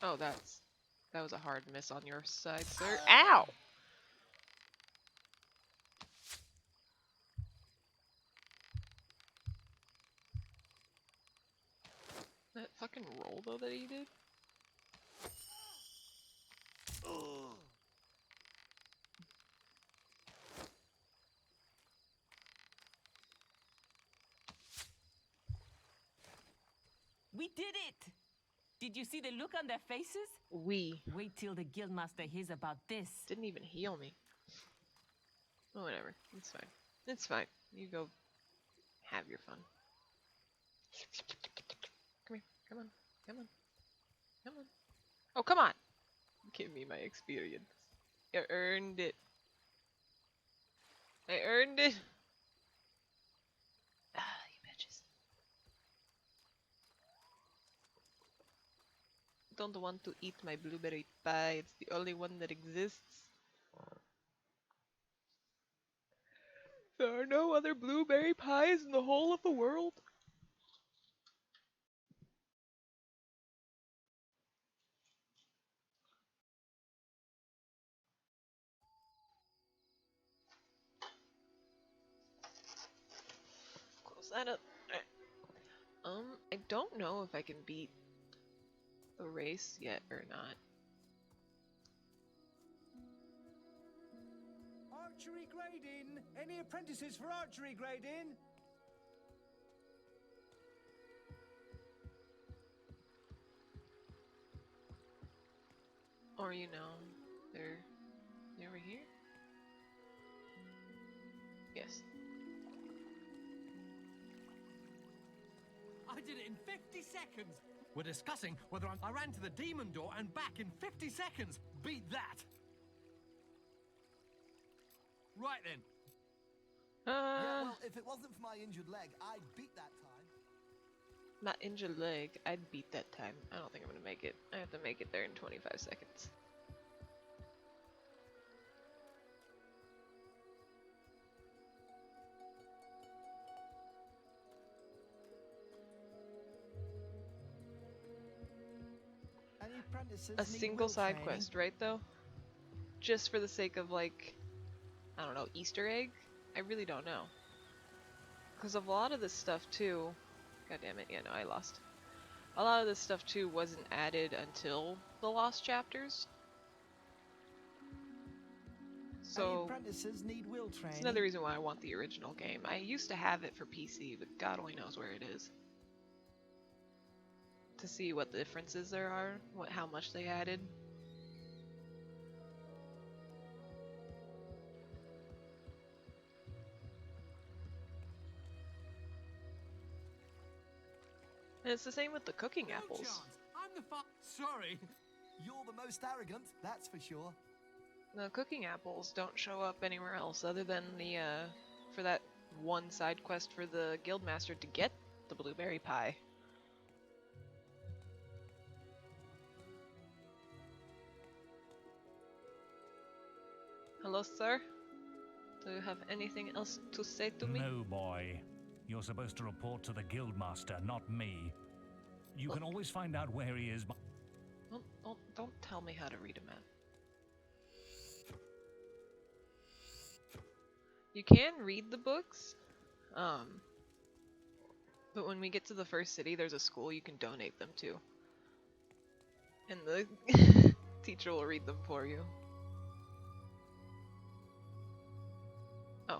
Oh, that was a hard miss on your side, sir. Ow! That fucking roll though that he did. We did it! Did you see the look on their faces? We. Wait till the guildmaster hears about this. Didn't even heal me. Oh, whatever. It's fine. It's fine. You go have your fun. Come here. Come on. Come on. Come on. Oh, come on! Give me my experience. I earned it. I earned it. Ah, you bitches. Don't want to eat my blueberry pie. It's the only one that exists. There are no other blueberry pies in the whole of the world. Close that up. Alright. I don't know if I can beat the race yet or not. Archery grading! Any apprentices for archery grading? Or, you know, they're over here? Yes. I did it in 50 seconds! We're discussing whether I ran to the demon door and back in 50 seconds! Beat that! Right then. Yeah, well, if it wasn't for my injured leg, I'd beat that time. My injured leg, I'd beat that time. I don't think I'm gonna make it. I have to make it there in 25 seconds. apprentices a need single will side training. quest, right, though? Just for the sake of, like, I don't know, Easter egg? I really don't know. Because of a lot of this stuff, too... God damn it, yeah, no, I lost. A lot of this stuff, too, wasn't added until the Lost Chapters. Any So, apprentices need will it's training. another reason why I want the original game. I used to have it for PC, but God only knows where it is. To see what the differences there are, how much they added. And it's the same with the cooking apples. Chance. I'm the Sorry. You're the most arrogant, that's for sure. The cooking apples don't show up anywhere else other than the, for that one side quest for the guildmaster to get the blueberry pie. Hello, sir? Do you have anything else to say to me? No, boy. You're supposed to report to the guildmaster, not me. You can always find out where he is by... Don't tell me how to read a map. You can read the books, but when we get to the first city, there's a school you can donate them to. And the teacher will read them for you. Oh.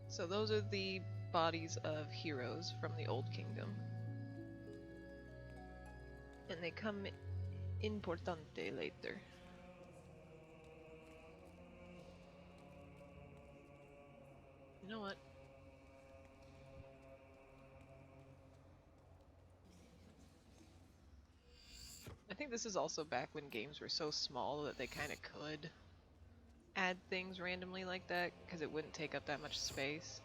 So those are the bodies of heroes from the Old Kingdom. And they come importante later. You know what? I think this is also back when games were so small that they kind of could add things randomly like that, because it wouldn't take up that much space.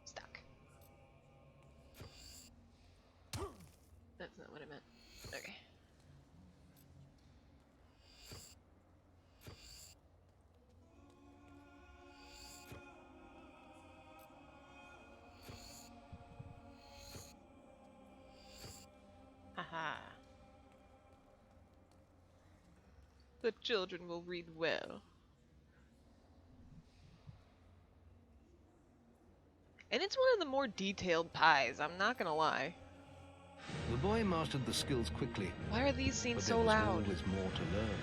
Stuck. That's not what I meant. Okay. Haha. The children will read well. And it's one of the more detailed pies, I'm not gonna lie. The boy mastered the skills quickly. Why are these scenes but so there was loud? always more to learn.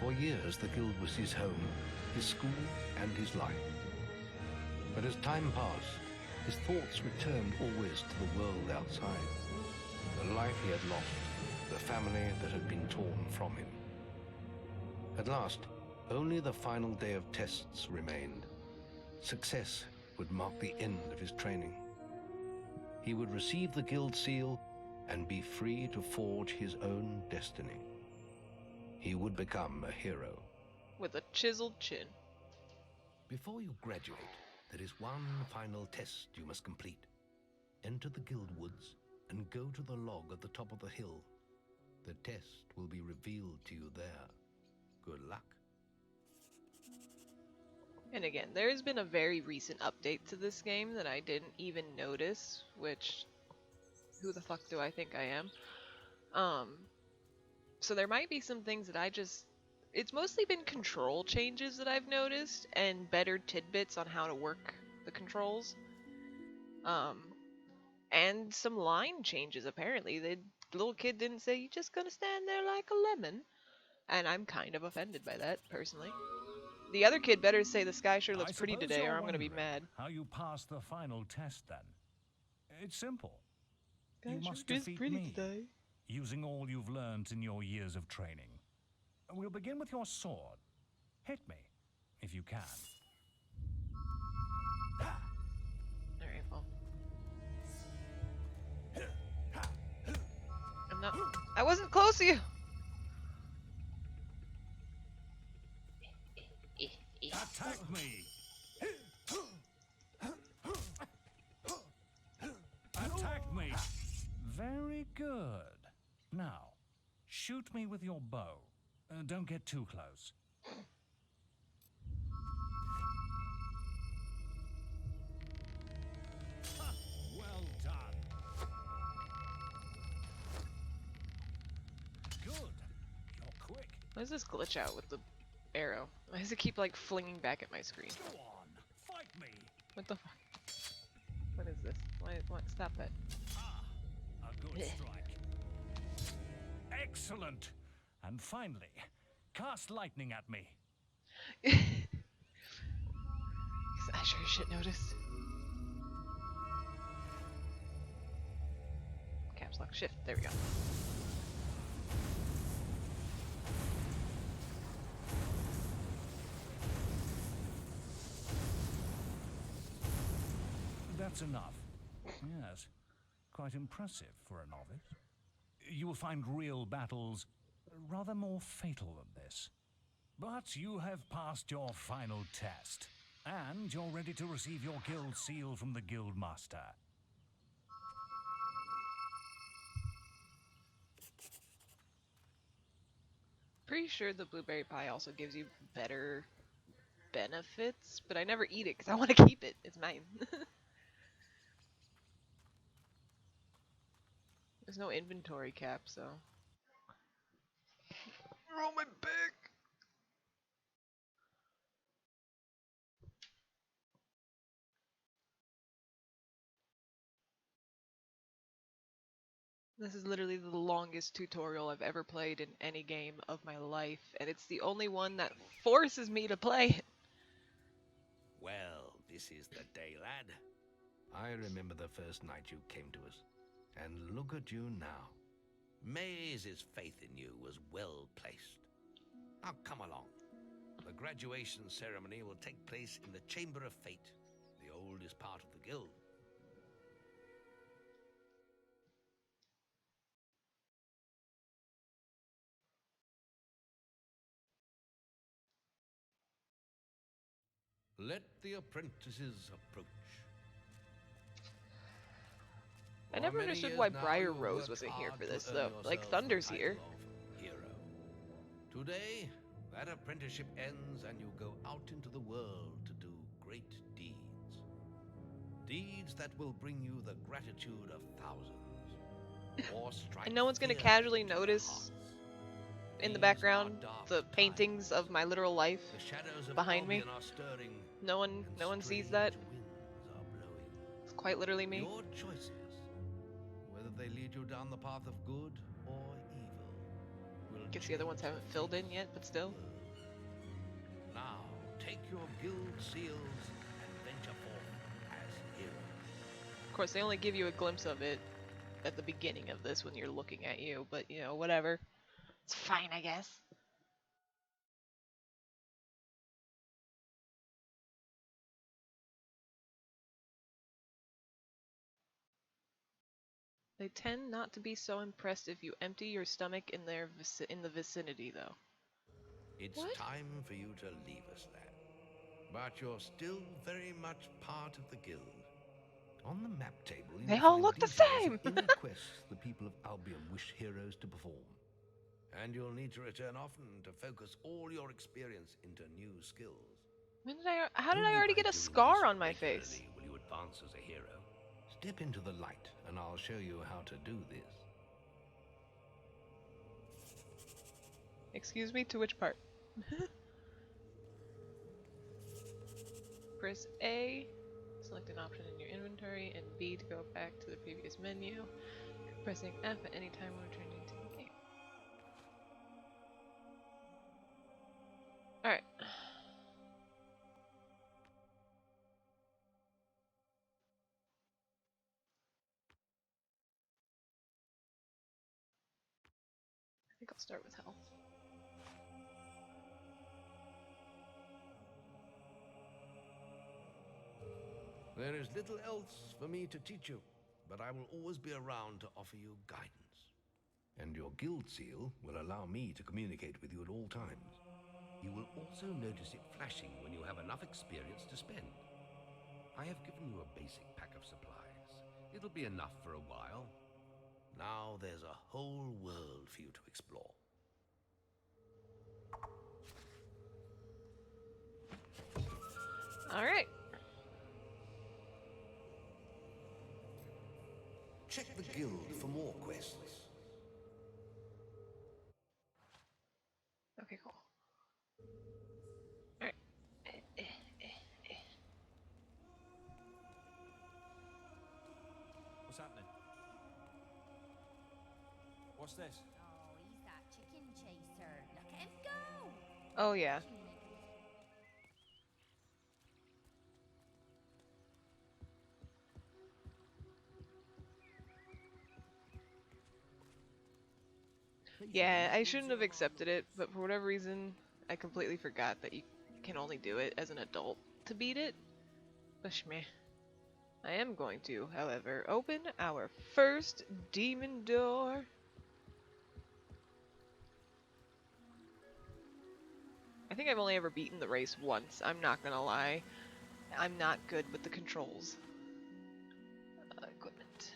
For years, the guild was his home, his school, and his life. But as time passed, his thoughts returned always to the world outside. The life he had lost, the family that had been torn from him. At last, only the final day of tests remained. Success would mark the end of his training. He would receive the guild seal and be free to forge his own destiny. He would become a hero. With a chiseled chin. Before you graduate, there is one final test you must complete. Enter the guild woods and go to the log at the top of the hill. The test will be revealed to you there. Good luck. And again, there's been a very recent update to this game that I didn't even notice, which, who the fuck do I think I am? So there might be some things that it's mostly been control changes that I've noticed, and better tidbits on how to work the controls. And some line changes, apparently. The little kid didn't say, "You're just gonna stand there like a lemon." And I'm kind of offended by that, personally. The other kid better say, "The sky sure looks pretty suppose today," you're or I'm gonna be wondering mad. How you pass the final test, then? It's simple. Sky You sure must is defeat pretty me, today. using all you've learned in your years of training. We'll begin with your sword. Hit me, if you can. Alright, well. I wasn't close to you! Attack me! Attack me! Very good. Now, shoot me with your bow. Don't get too close. What is this glitch out with the arrow? Why does it keep like flinging back at my screen? Go on, fight me. What the fuck? What is this? Why stop that? A good strike. Excellent. And finally, cast lightning at me. I sure as shit noticed. Caps lock shift. There we go. That's enough. Yes, quite impressive for a novice. You will find real battles rather more fatal than this. But you have passed your final test, and you're ready to receive your guild seal from the guild master. Pretty sure the blueberry pie also gives you better benefits, but I never eat it because I want to keep it. It's mine. There's no inventory cap, so. Roll my back! This is literally the longest tutorial I've ever played in any game of my life, and it's the only one that forces me to play it. Well, this is the day, lad. I remember the first night you came to us. And look at you now. Maze's faith in you was well placed. Now come along. The graduation ceremony will take place in the Chamber of Fate, the oldest part of the guild. Let the apprentices approach. I never understood why Briar Rose wasn't here for this, though. Like, Thunder's here. Hero. Today, that apprenticeship ends and you go out into the world to do great deeds. Deeds that will bring you the gratitude of thousands. Or strike And no one's gonna fear casually into their notice hearts. in the These background are dark the paintings of my literal life The shadows of behind me. Albion are stirring, No one sees that. strange winds are blowing. It's quite literally me. Your choices, whether they lead you down the path of good or evil, will Guess the other ones change haven't the filled in face yet, but still. of the world. Now, take your guild seals and venture forth as heroes. Of course, they only give you a glimpse of it at the beginning of this when you're looking at you, but you know, whatever. It's fine, I guess. They tend not to be so impressed if you empty your stomach in their in the vicinity, though. It's What? time for you to leave us, lad. But you're still very much part of the guild. On the map table, you They will all find look the details same! of inner quests the people of Albion wish heroes to perform. And you'll need to return often to focus all your experience into new skills. How did I Only already by get a doing scar this on my face? regularly will you advance as a hero. Step into the light, and I'll show you how to do this. Excuse me, to which part? Press A, select an option in your inventory, and B to go back to the previous menu. Pressing F at any time when returning to the game. Alright. I think I'll start with health. There is little else for me to teach you, but I will always be around to offer you guidance. And your guild seal will allow me to communicate with you at all times. You will also notice it flashing when you have enough experience to spend. I have given you a basic pack of supplies. It'll be enough for a while. Now there's a whole world for you to explore. Alright. Check the guild for more quests. Okay, What's this? Oh, he's that chicken chaser. Look at him go! Oh, yeah. Yeah, I shouldn't have accepted it, but for whatever reason, I completely forgot that you can only do it as an adult to beat it. But meh. I am going to, however, open our first demon door. I think I've only ever beaten the race once, I'm not gonna lie. I'm not good with the controls. Equipment.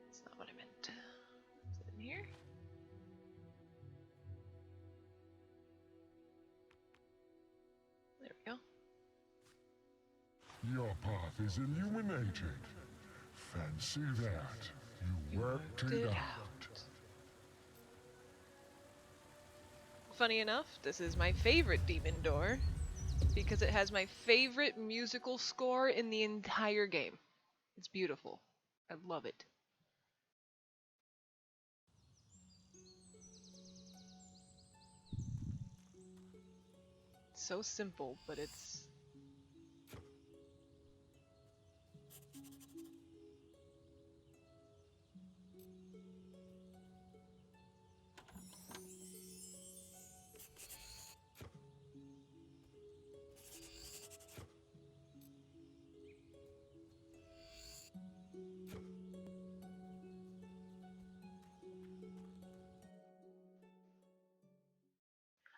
That's not what I meant. Is it in here? There we go. Your path is illuminated. Fancy that. You worked it out. Funny enough, this is my favorite demon door because it has my favorite musical score in the entire game. It's beautiful. I love it. It's so simple, but it's...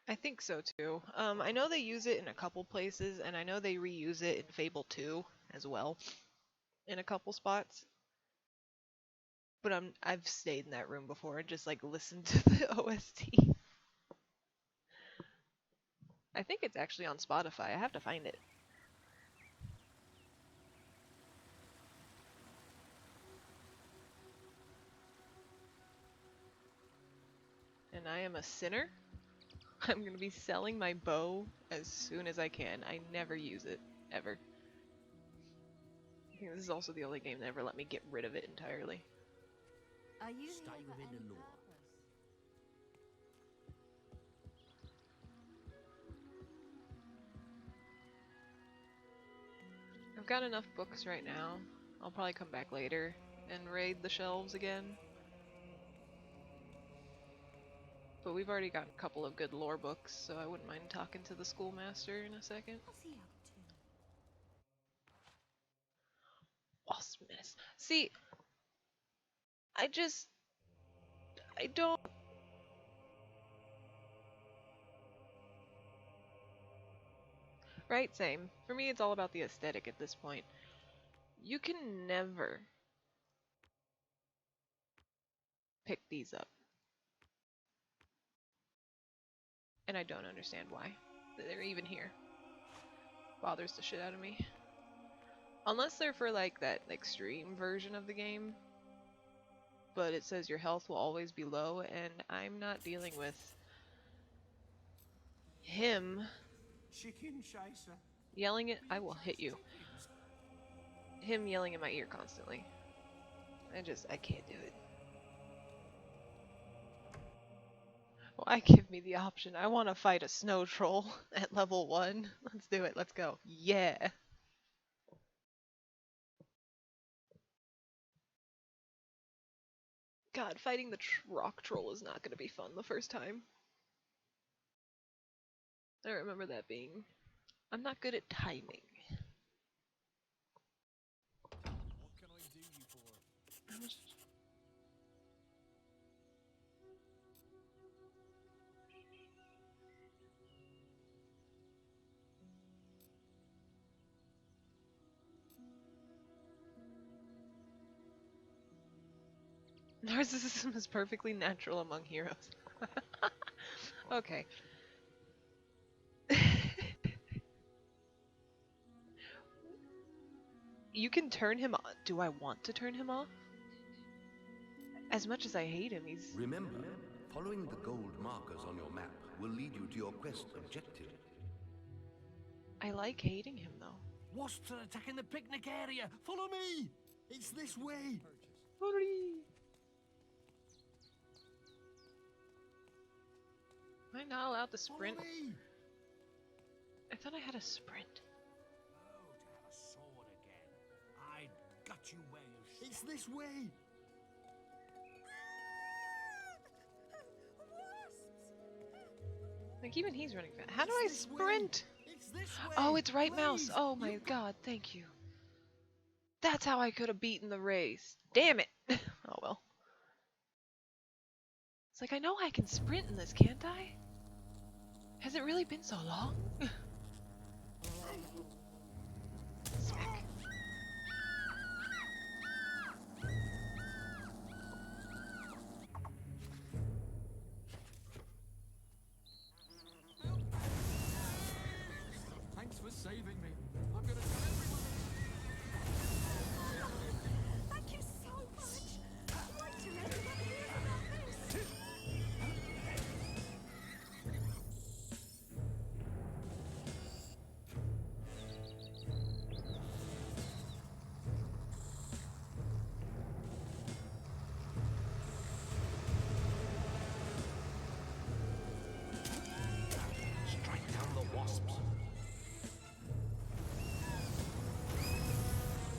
I think so too. I know they use it in a couple places, and I know they reuse it in Fable 2 as well, in a couple spots. But I've stayed in that room before and just like listened to the OST. I think it's actually on Spotify. I have to find it. And I am a sinner. I'm gonna be selling my bow as soon as I can. I never use it, ever. I think this is also the only game that ever let me get rid of it entirely. Are you Stay within the law. I've got enough books right now. I'll probably come back later and raid the shelves again. But we've already got a couple of good lore books, so I wouldn't mind talking to the schoolmaster in a second. What's he up to? Awesomeness. See, I don't... Right, same. For me, it's all about the aesthetic at this point. You can never pick these up. And I don't understand why they're even here. Bothers the shit out of me. Unless they're for like that extreme version of the game. But it says your health will always be low, and I'm not dealing with him Chicken chaser. yelling it. I will hit you. Him yelling in my ear constantly. I can't do it. Why give me the option? I want to fight a snow troll at level 1. Let's do it. Let's go. Yeah. God, fighting the rock troll is not going to be fun the first time. I remember that being... I'm not good at timing. What can I do you for? Narcissism is perfectly natural among heroes. Okay. You can turn him on. Do I want to turn him off? As much as I hate him, he's... Remember, following the gold markers on your map will lead you to your quest objective. I like hating him, though. Wasps are attacking the picnic area. Follow me. It's this way. Hurry! not allowed to sprint? Follow me. I thought I had a sprint. Oh, to have a sword again. I'd gut you where you stand. It's this way. Like, even he's running fast. How do I It's this way. sprint? It's this way. Oh, it's right mouse. Please. Oh my god, thank you. That's how I could have beaten the race. Damn it. Oh well. It's like, I know I can sprint in this, can't I? Has it really been so long? Smack. Thanks for saving me. I'm gonna tell everyone. Thank you so much. Wait till everyone hears about this. Strike down the wasps.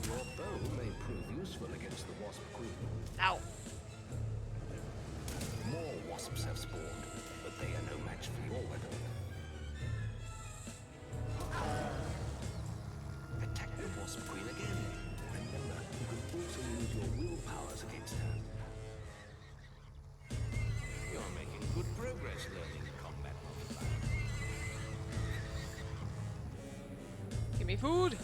Your bow may prove useful against the wasp queen. Ow. More wasps have spawned, but they are no match for your weapon. Attack the wasp queen again. Remember, you can also use your will powers against her. You're making good progress learning combat modifier. Give me food.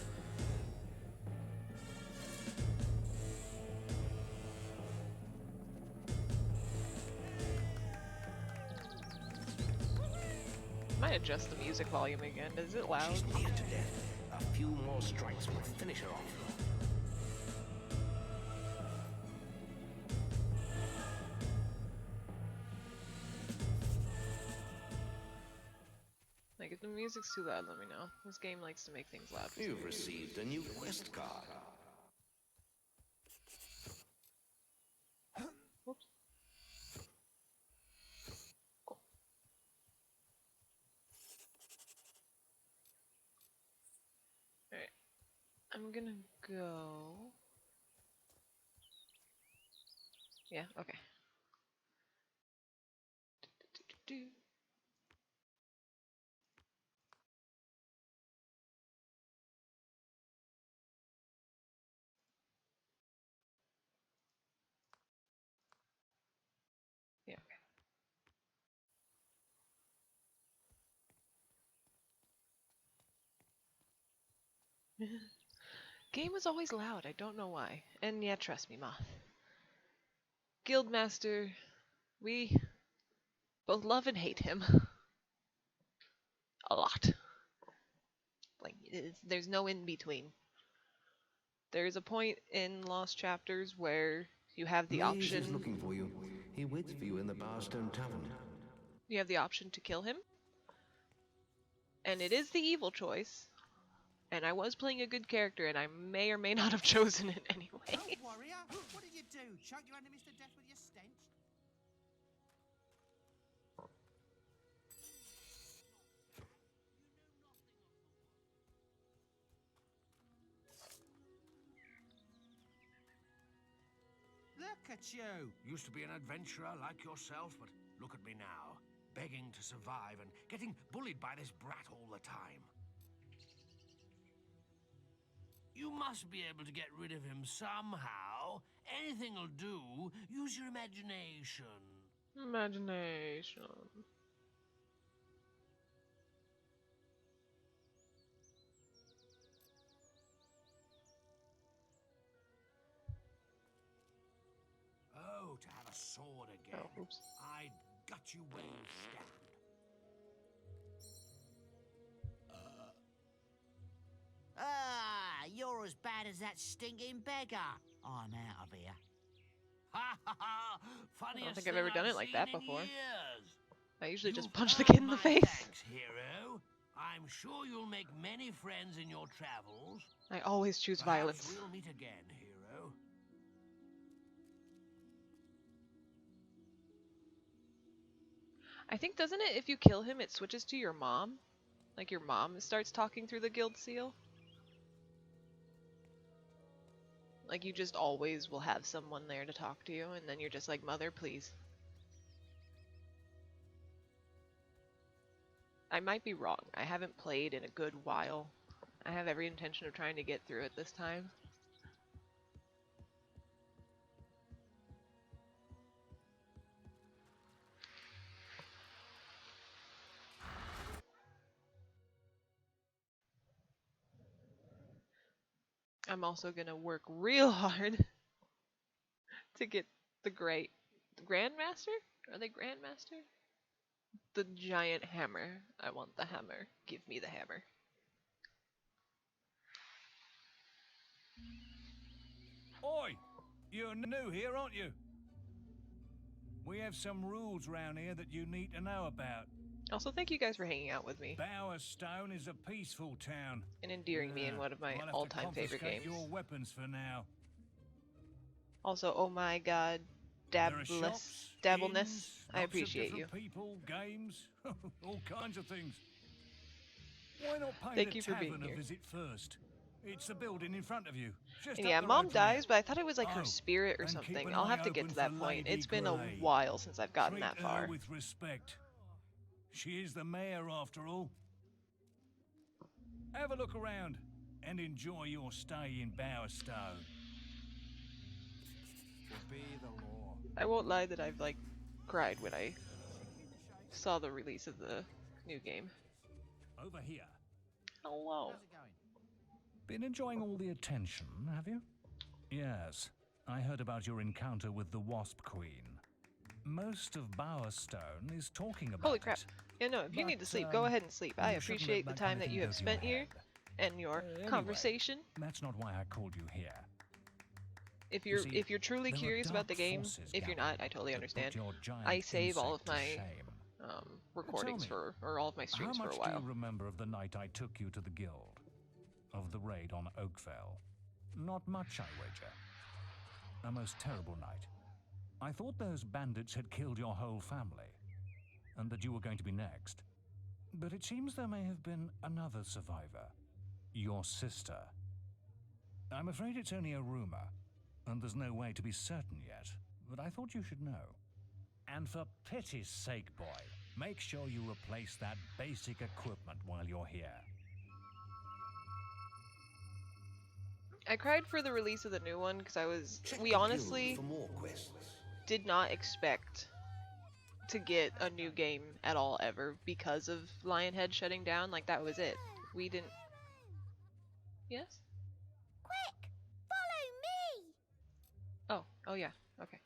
Might adjust the music volume again. Is it loud? She's near to death. A few more strikes will finish her off. Like, if the music's too loud, let me know. This game likes to make things loud. for some You've reason. received a new quest card. Whoops. Cool. Alright. I'm gonna go... Yeah, okay. Do-do-do-do-do. Yeah, okay. Game was always loud, I don't know why. And yeah, trust me, Moth. Guildmaster, we both love and hate him. A lot. Like, there's no in between. There's a point in Lost Chapters where you have the Reese is option. looking for you. He waits for you in the Barstone Tavern. You have the option to kill him. And it is the evil choice. And I was playing a good character, and I may or may not have chosen it anyway. Oh, warrior, what did you do? Choke your enemies to death with your stench? Look at you. Used to be an adventurer like yourself, but look at me now. Begging to survive and getting bullied by this brat all the time. You must be able to get rid of him somehow. Anything'll do. Use your imagination. Imagination. Oh, to have a sword again. Oh, oops. I'd gut you where you stand. You're as bad as that stinking beggar. I'm out of here. Ha ha ha! Funniest I don't think I've ever done it like that seen in before. years. I usually just You've punch the earned kid in the my face. Thanks, hero. I'm sure you'll make many friends in your travels. I always choose Perhaps violence. we'll meet again, hero. I think, doesn't it, if you kill him, it switches to your mom? Like your mom starts talking through the guild seal? Like you just always will have someone there to talk to you, and then you're just like, Mother, please. I might be wrong. I haven't played in a good while. I have every intention of trying to get through it this time. I'm also gonna work real hard to get the Grandmaster? Are they Grandmaster? The giant hammer. I want the hammer. Give me the hammer. Oi! You're new here, aren't you? We have some rules round here that you need to know about. Also, thank you guys for hanging out with me Bowerstone is a peaceful town. and endearing me in one of my We'll have to all-time favorite confiscate games. your weapons for now. Also, oh my god, There are shops, dabbleness. inns, I lots of appreciate you. different people, games, all kinds of things. Why not pay Thank the you for being tavern here. a visit first? It's the building in front of you. Just And up yeah, the Mom road from there. dies, but I thought it was like her Oh, spirit or and keep something. an I'll eye have to get open to that for point. Lady It's been a Grey. while since I've gotten Treat that her far. with respect. She is the mayor after all. Have a look around and enjoy your stay in Bowerstone. Obey the law. I won't lie that I've like cried when I saw the release of the new game. Over here. Hello. Been enjoying all the attention, have you? Yes. I heard about your encounter with the Wasp Queen. Most of Bowerstone is talking about Holy crap. it. Yeah, no, if you need to But, sleep, go ahead and sleep. I you shouldn't appreciate the let that time kind of that thing you go have to your spent here head. and your Anyway, conversation. That's not why I called you here. If You you're see, truly there are curious about the dark game, forces if you're gathering not, I totally that put understand. your giant I save all of insect to my shame. recordings Tell me, or all of my streams how for a much while. do you remember of the night I took you to the guild? Of the raid on Oakvale? Not much, I wager. A most terrible night. I thought those bandits had killed your whole family, and that you were going to be next. But it seems there may have been another survivor. Your sister. I'm afraid it's only a rumor, and there's no way to be certain yet, but I thought you should know. And for pity's sake, boy, make sure you replace that basic equipment while you're here. I cried for the release of the new one because we the honestly guild for more quests. did not expect to get a new game at all ever because of Lionhead shutting down. Like, that was it. We didn't... Yes? Quick! Follow me! Oh yeah, okay.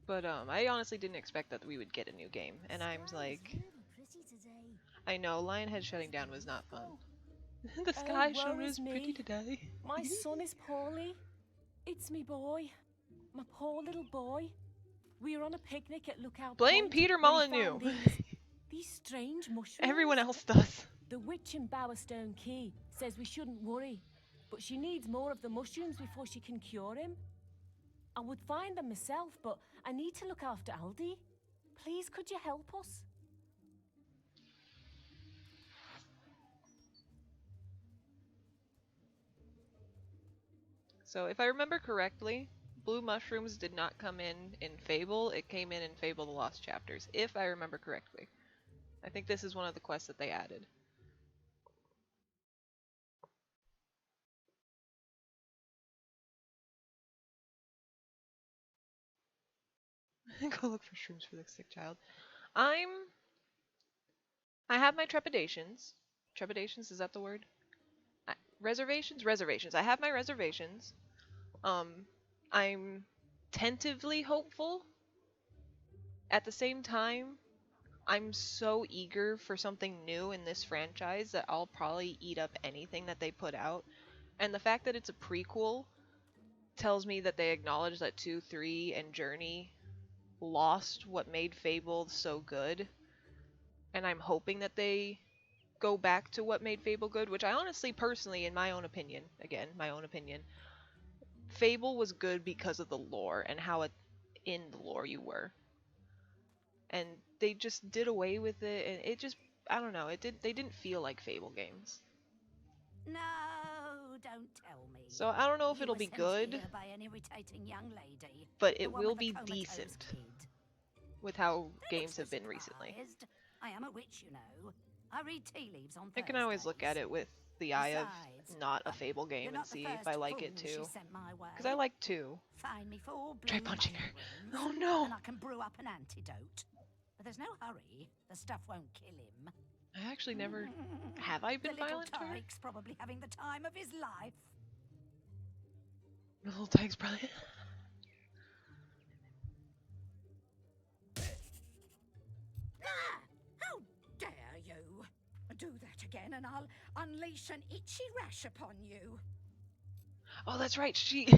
But I honestly didn't expect that we would get a new game, and I'm like, I know Lionhead shutting down was not fun. The sky sure is pretty today. My son is poorly. It's me boy. My poor little boy. We were on a picnic at Lookout Blame Point Peter when he Molyneux. found these strange mushrooms. Everyone else does. The witch in Bowerstone Key says we shouldn't worry, but she needs more of the mushrooms before she can cure him. I would find them myself, but I need to look after Aldi. Please, could you help us? So if I remember correctly, blue mushrooms did not come in Fable. It came in Fable the Lost Chapters, if I remember correctly. I think this is one of the quests that they added. Go look for shrooms for the sick child. I have my trepidations. Trepidations, is that the word? Reservations? Reservations. I have my reservations. I'm tentatively hopeful. At the same time, I'm so eager for something new in this franchise that I'll probably eat up anything that they put out. And the fact that it's a prequel tells me that they acknowledge that 2, 3, and Journey lost what made Fable so good. And I'm hoping that they go back to what made Fable good, which I honestly, personally, in my own opinion, again, my own opinion, Fable was good because of the lore and how in the lore you were. And they just did away with it, and it just, I don't know, they didn't feel like Fable games. No, don't tell me. So I don't know if You it'll were be sent good, here by an irritating young lady, but the it one will with the be comatose decent kid. with how Don't games look have so been recently. surprised. I am a witch, you know. I read tea leaves on I can always look at it with the eye of Besides, not a Fable game you're and not the see if first I like it fool she too. sent my way. Because I like 2. Find me 4 Try blue punching her. mushrooms, Oh no! and I can brew up an antidote. But there's no hurry. The stuff won't kill him. I actually never... Have I been the little violent to her? tyke's probably having the time of his life. The little tyke's probably... How dare you! Do that again and I'll unleash an itchy rash upon you. Oh, that's right, she...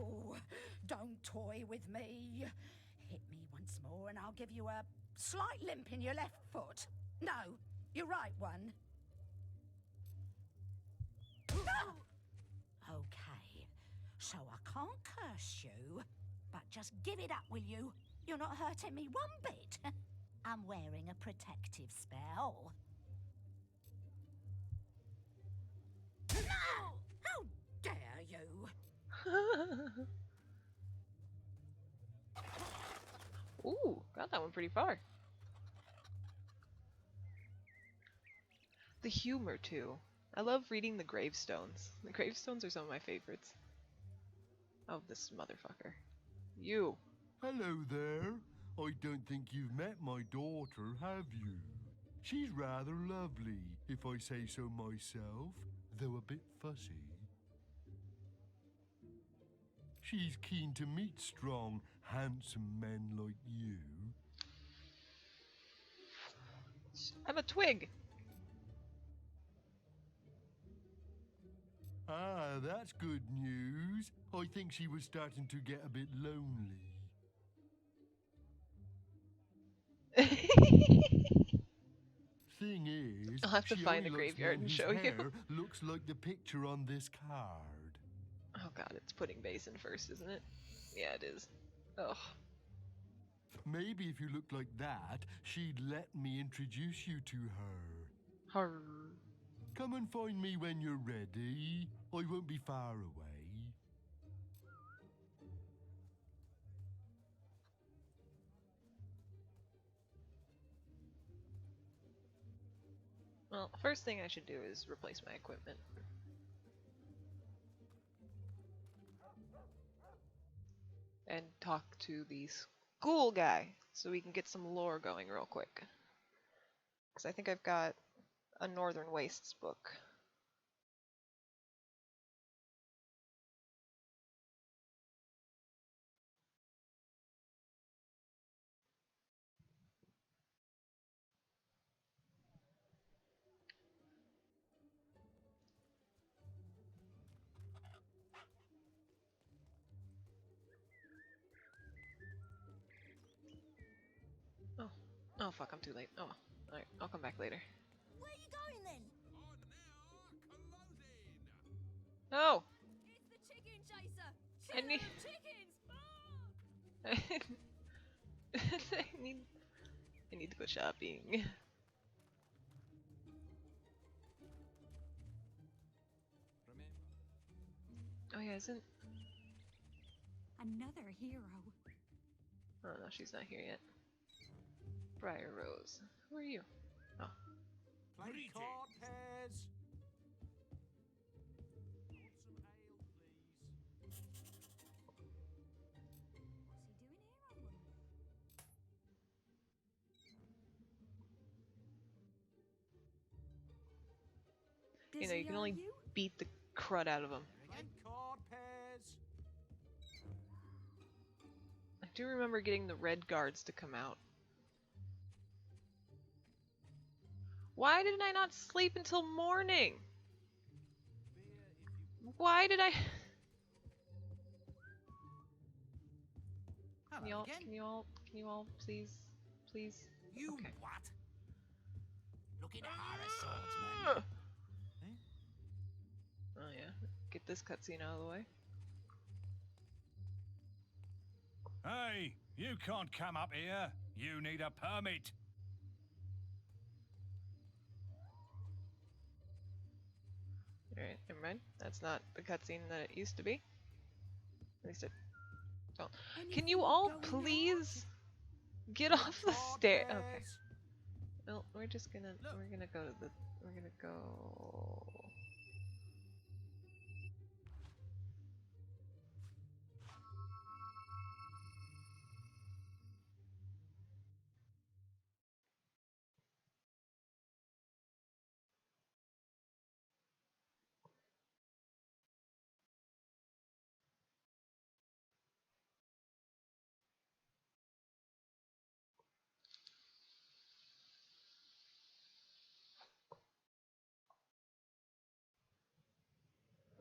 Oh, don't toy with me. Hit me once more and I'll give you a slight limp in your left foot. No, your right one. Okay, so I can't curse you, but just give it up, will you? You're not hurting me one bit. I'm wearing a protective spell. No! How dare you! Ooh, got that one pretty far. The humor, too. I love reading the gravestones. The gravestones are some of my favorites. Oh, this motherfucker. You. Hello there. I don't think you've met my daughter, have you? She's rather lovely, if I say so myself, though a bit fussy. She's keen to meet strong, handsome men like you. I'm a twig. Ah, that's good news. I think she was starting to get a bit lonely. Thing is, I'll have to she find only the likes graveyard men and whose show you. hair looks like the picture on this card. Oh god, it's putting Basin first, isn't it? Yeah, it is. Ugh. Maybe if you looked like that, she'd let me introduce you to her. Her. Come and find me when you're ready. I won't be far away. Well, first thing I should do is replace my equipment. And talk to the school guy so we can get some lore going real quick. Because I think I've got a Northern Wastes book. Oh. Oh fuck, I'm too late. Oh, alright, I'll come back later. Where are you going then? No! It's the chicken chaser! I need... chickens! I need to go shopping. Oh yeah, isn't... Another hero. Oh no, she's not here yet. Briar Rose. Who are you? Oh. Play card pairs. You know, you can only beat the crud out of them. Card pairs. I do remember getting the red guards to come out. Why did I not sleep until morning? Why did I... Can you all please? You okay. what? Looking to hire a swordsman? Oh yeah. get this cutscene out of the way. Hey, you can't come up here. You need a permit. Alright, never mind. That's not the cutscene that it used to be. At least it don't. Can you all please get off the stair? Okay. Well, we're gonna go to the, we're gonna go.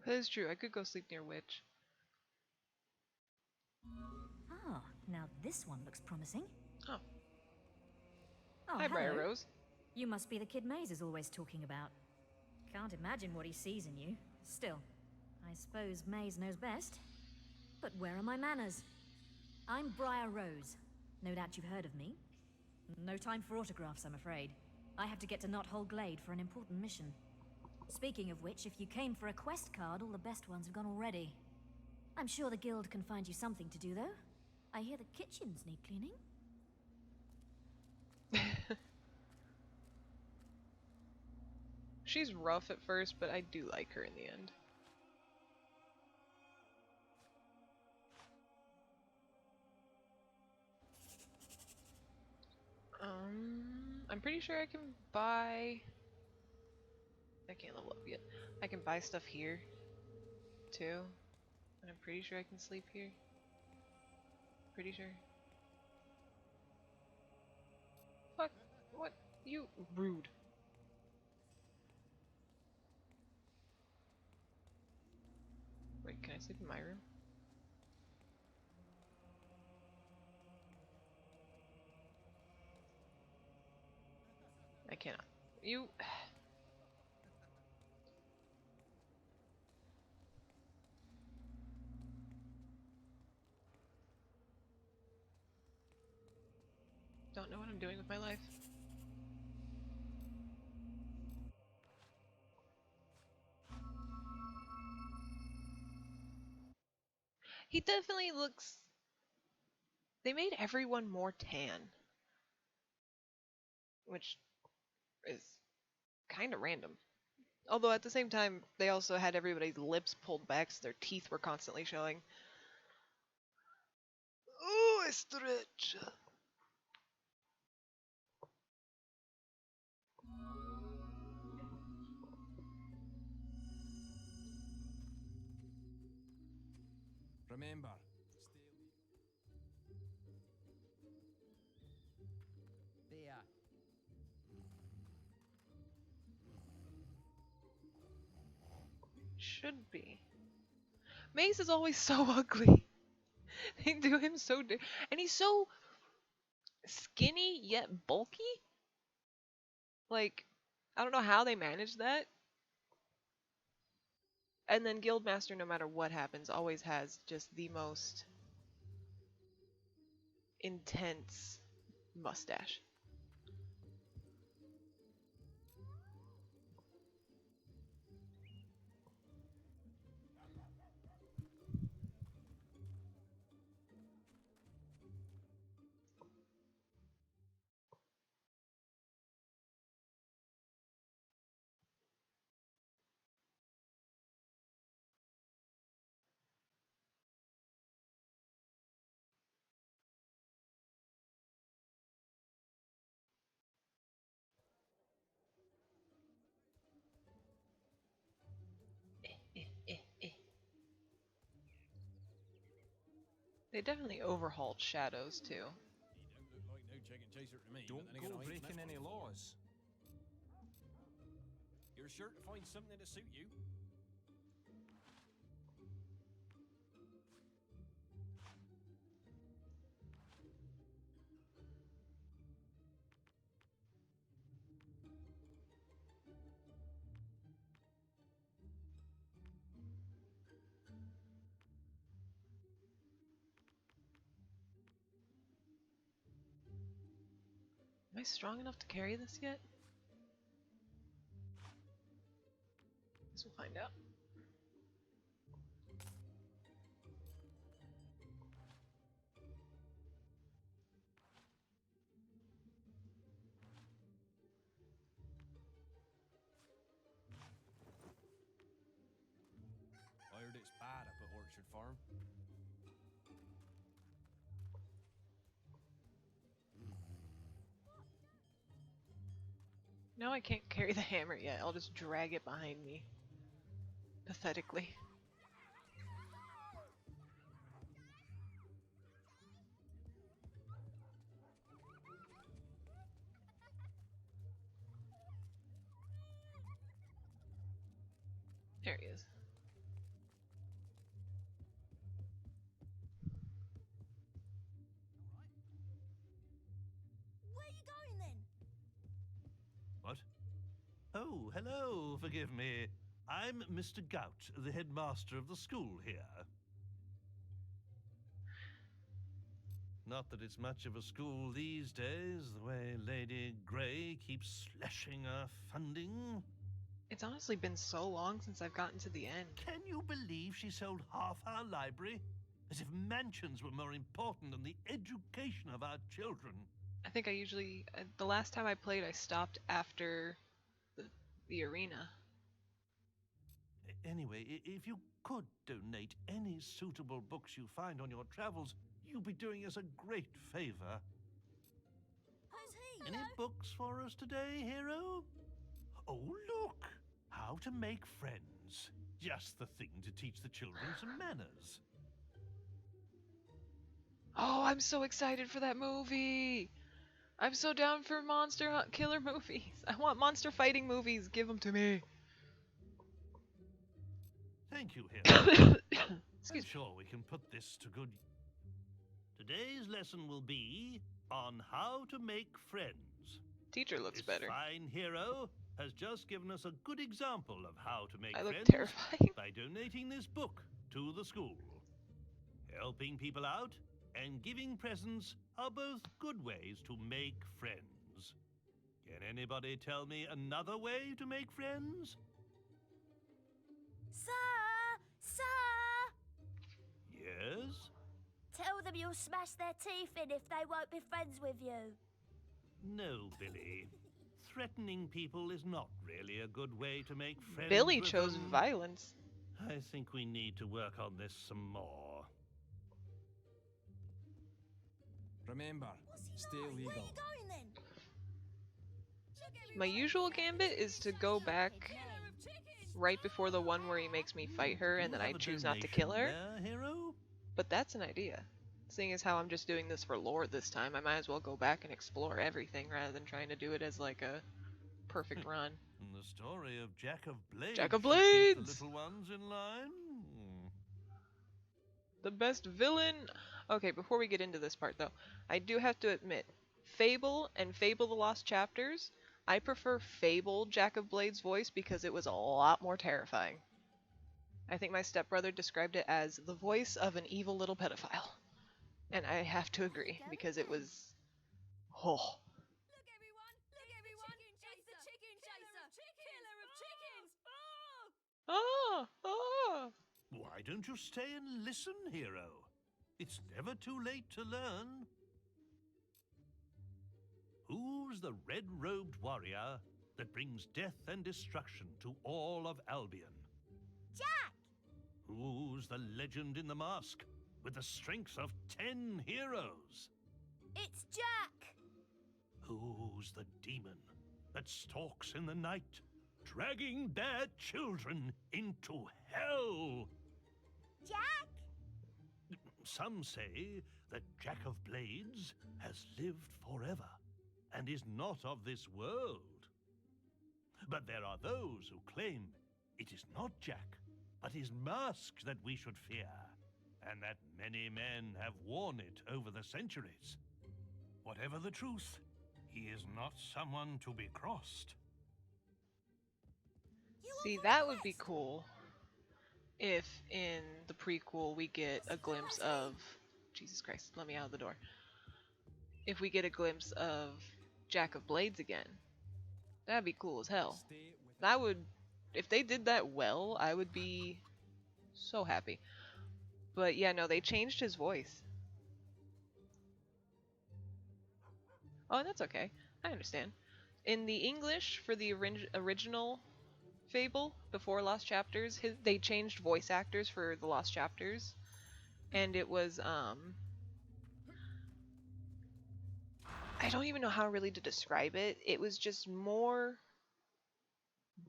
That is true. I could go sleep near Witch. Ah, now this one looks promising. Oh. Oh, Hi, Briar hello. Rose. You must be the kid Maze is always talking about. Can't imagine what he sees in you. Still, I suppose Maze knows best. But where are my manners? I'm Briar Rose. No doubt you've heard of me. No time for autographs, I'm afraid. I have to get to Knothole Glade for an important mission. Speaking of which, if you came for a quest card, all the best ones have gone already. I'm sure the guild can find you something to do, though. I hear the kitchens need cleaning. She's rough at first, but I do like her in the end. I'm pretty sure I can buy... I can't level up yet. I can buy stuff here, too. And I'm pretty sure I can sleep here. Pretty sure. Fuck. What? You rude. Wait, can I sleep in my room? I cannot. You... don't know what I'm doing with my life. He definitely looks... They made everyone more tan. Which is kind of random. Although at the same time, they also had everybody's lips pulled back so their teeth were constantly showing. Oh, I stretch! Remember, there. Should be. Mace is always so ugly. They do him so and he's so skinny yet bulky. Like, I don't know how they manage that. And then Guildmaster, no matter what happens, always has just the most intense mustache. They definitely overhauled shadows too. He don't look like no chicken chaser to me. Don't go breaking any laws. You're sure to find something to suit you. Am I strong enough to carry this yet? Guess we'll find out. I heard it's bad up at Orchard Farm. No, I can't carry the hammer yet. I'll just drag it behind me. Pathetically. There he is. Where are you going then? What? Oh, hello, forgive me. I'm Mr. Gout, the headmaster of the school here. Not that it's much of a school these days, the way Lady Grey keeps slashing our funding. It's honestly been so long since I've gotten to the end. Can you believe she sold half our library? As if mansions were more important than the education of our children. I think I usually... the last time I played, I stopped after the arena. Anyway, if you could donate any suitable books you find on your travels, you'll be doing us a great favor. Who's he? Any books for us today, hero? Oh, look! How to make friends. Just the thing to teach the children some manners. Oh, I'm so excited for that movie! I'm so down for monster killer movies. I want monster fighting movies. Give them to me. Thank you, hero. I'm sure we can put this to good... Today's lesson will be on how to make friends. Teacher looks this better. Fine hero has just given us a good example of how to make I look friends terrifying. by donating this book to the school. Helping people out and giving presents are both good ways to make friends. Can anybody tell me another way to make friends? Sir! Sir! Yes? Tell them you'll smash their teeth in if they won't be friends with you. No, Billy. Threatening people is not really a good way to make friends. Billy with chose them. violence. I think we need to work on this some more. Remember, stay legal. Where are you going then? My usual gambit is to go back right before the one where he makes me fight her and then I choose not to kill her. But that's an idea. Seeing as how I'm just doing this for lore this time, I might as well go back and explore everything rather than trying to do it as like a perfect run. The story of Jack of Blades. Jack of should keep Blades! The little ones in line. The best villain! Okay, before we get into this part though, I do have to admit, Fable and Fable the Lost Chapters, I prefer Fable Jack of Blades' voice because it was a lot more terrifying. I think my stepbrother described it as the voice of an evil little pedophile. And I have to agree, because it was... oh. Look everyone! It's the chicken chaser! Killer of chickens! Ah! Ah! Why don't you stay and listen, hero? It's never too late to learn. Who's the red-robed warrior that brings death and destruction to all of Albion? Jack! Who's the legend in the mask with the strength of 10 heroes? It's Jack! Who's the demon that stalks in the night, dragging their children into hell? Jack! Some say that Jack of Blades has lived forever and is not of this world. But there are those who claim it is not Jack, but his mask that we should fear, and that many men have worn it over the centuries. Whatever the truth, he is not someone to be crossed. See, that would be cool if in the prequel we get a glimpse of... Jesus Christ, let me out of the door. If we get a glimpse of Jack of Blades again. That'd be cool as hell. That would, if they did that well, I would be so happy. But yeah, no, they changed his voice. Oh, that's okay. I understand. In the English, for the original Fable, before Lost Chapters, they changed voice actors for the Lost Chapters. And it was, I don't even know how really to describe it. It was just more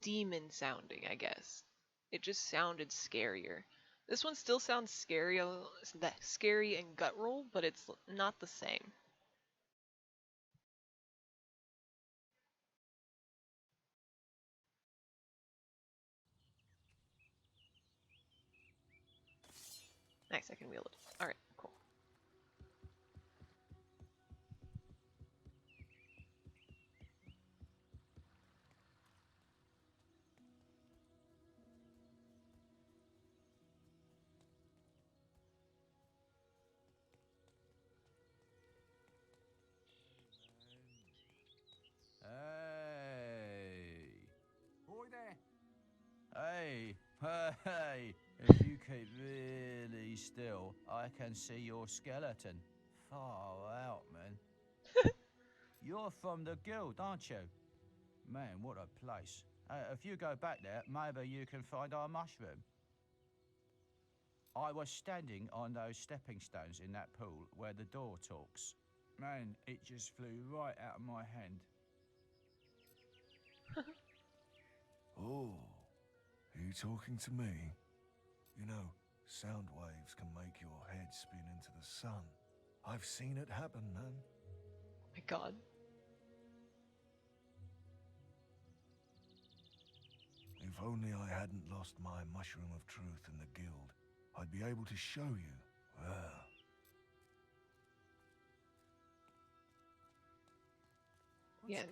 demon sounding, I guess. It just sounded scarier. This one still sounds scary and guttural, but it's not the same. Nice, I can wield it. Alright, cool. Hey. Boy there. Hey. Hey. If you keep really still, I can see your skeleton. Far out, man. You're from the guild, aren't you? Man, what a place. If you go back there, maybe you can find our mushroom. I was standing on those stepping stones in that pool where the door talks. Man, it just flew right out of my hand. Oh, are you talking to me? You know, sound waves can make your head spin into the sun. I've seen it happen, man. Oh my god. If only I hadn't lost my mushroom of truth in the guild, I'd be able to show you. Well. Yeah.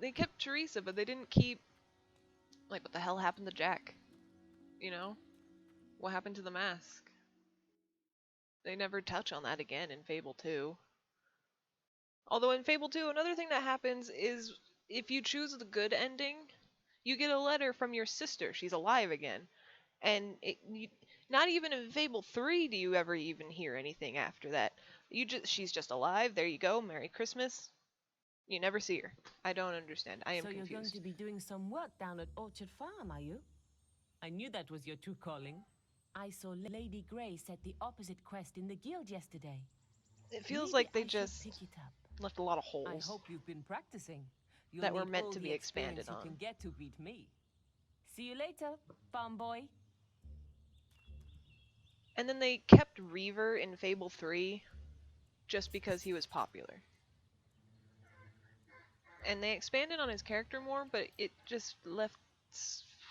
They kept Teresa, but they didn't keep, like, what the hell happened to Jack? You know? What happened to the mask? They never touch on that again in Fable 2. Although in Fable 2, another thing that happens is if you choose the good ending, you get a letter from your sister. She's alive again. And not even in Fable 3 do you ever even hear anything after that. She's just alive. There you go. Merry Christmas. You never see her. I don't understand. I am confused. So you're going to be doing some work down at Orchard Farm, are you? I knew that was your true calling. I saw Lady Grey set the opposite quest in the guild yesterday. It feels like they just pick it up. left a lot of holes. I hope you've been practicing. You'll that were need meant all to the be expanded experience on. You can get to beat me. See you later, farm boy. And then they kept Reaver in Fable 3 just because he was popular. And they expanded on his character more, but it just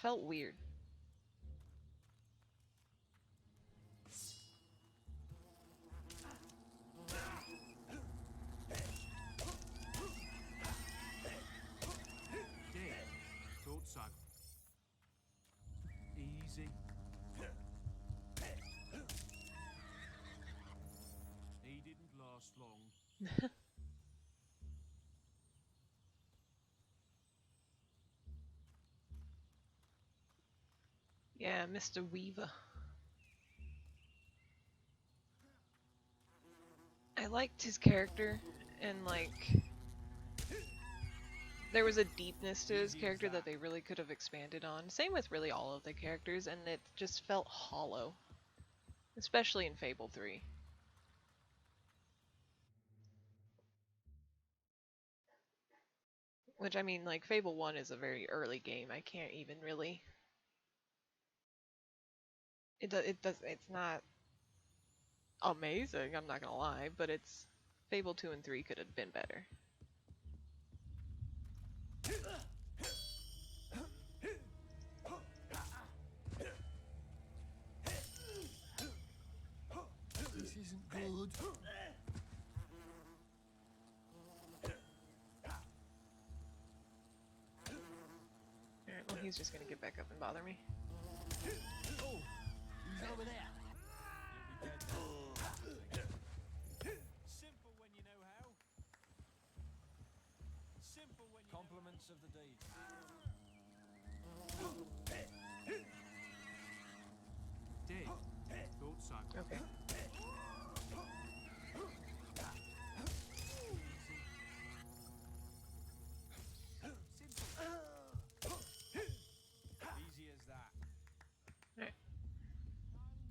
felt weird. Thought so. Easy. He didn't last long. Yeah, Mr. Weaver. I liked his character, and like there was a deepness to his character that they really could have expanded on. Same with really all of the characters, and it just felt hollow. Especially in Fable 3. Which, I mean, like, Fable 1 is a very early game. I can't even really... It's not amazing, I'm not gonna lie, but it's... Fable 2 and 3 could have been better. This isn't good. Alright, well he's just gonna get back up and bother me. Oh, he's over there. Simple when you know how. Compliments of the deed. Did. Thought so. Okay. Easy as that. Alright.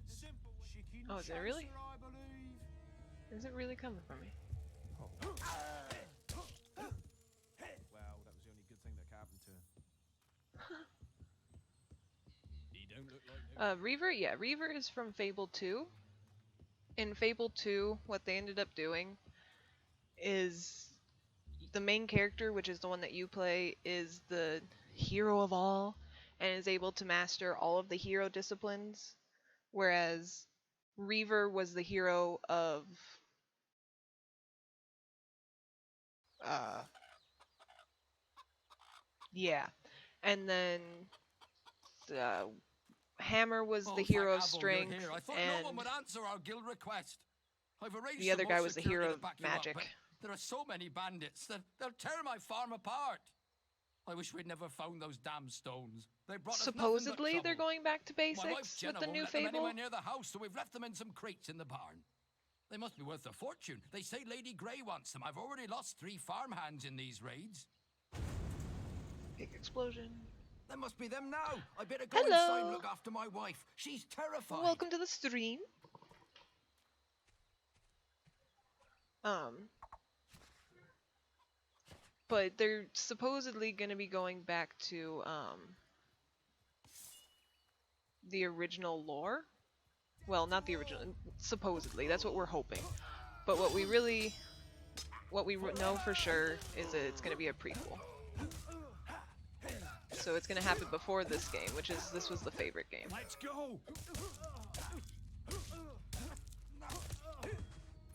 Simple. Chicken Oh, is it really? chaser, I believe. Is it really coming from me? Well, that was the only good thing that happened to him. He don't look like Reaver? Yeah, Reaver is from Fable 2. In Fable 2, what they ended up doing is the main character, which is the one that you play, is the hero of all and is able to master all of the hero disciplines, whereas Reaver was the hero of yeah, and then Hammer was the hero of strength, I thought and no one would answer our guild request. I've arranged the other some guy more was the security hero to of back you up, magic. but there are so many bandits that they'll tear my farm apart. I wish we'd never found those damn stones. They brought us Supposedly, nothing but they're trouble. going back to My wife basics Jenna with the won't new let them Fable. anywhere near the house, so we've left them in some crates in the barn. They must be worth a fortune. They say Lady Grey wants them. I've already lost 3 farmhands in these raids. Big explosion. There must be them now. I better go inside and look after my wife. She's terrified. Welcome to the stream. But they're supposedly going to be going back to the original lore. Well, not the original, supposedly. That's what we're hoping. But what we know for sure is that it's going to be a prequel. So it's going to happen before this game, this was the favorite game. Let's go!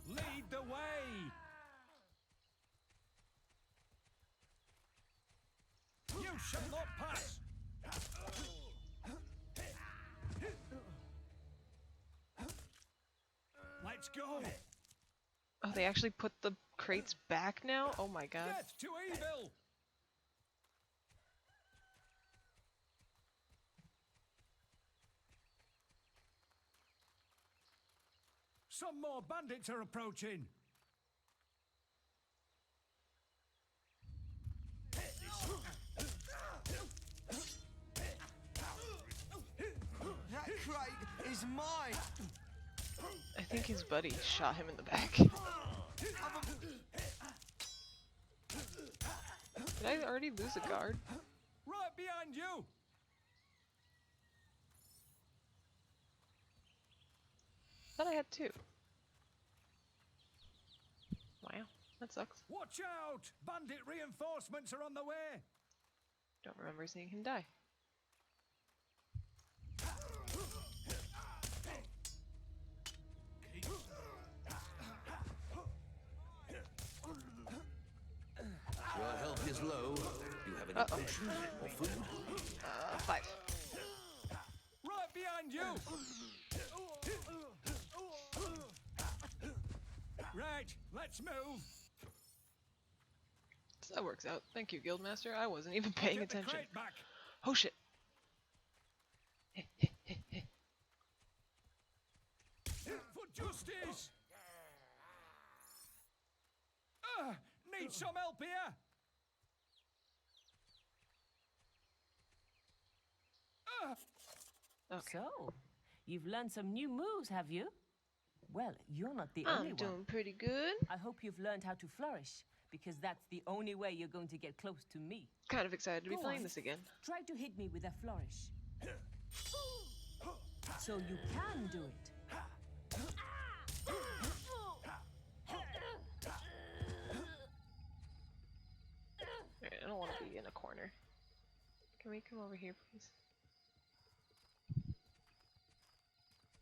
Lead the way! You shall not pass! Let's go! Oh, they actually put the crates back now? Oh my god. Death to evil! Some more bandits are approaching. That crate is mine. I think his buddy shot him in the back. Did I already lose a guard? Right behind you! Thought I had 2. Wow, that sucks. Watch out! Bandit reinforcements are on the way! Don't remember seeing him die. Your health is low. Do you have any potions or food? 5. Right behind you! Right, let's move. So that works out. Thank you, Guildmaster. I wasn't even paying Get the attention. crate back. Oh shit. For justice! Need some help here? Okay. So, you've learned some new moves, have you? Well, you're not the only I'm one. doing pretty good. I hope you've learned how to flourish, because that's the only way you're going to get close to me. Kind of excited to be Go playing on. this again. Try to hit me with a flourish. So you can do it. Alright, I don't want to be in a corner. Can we come over here, please?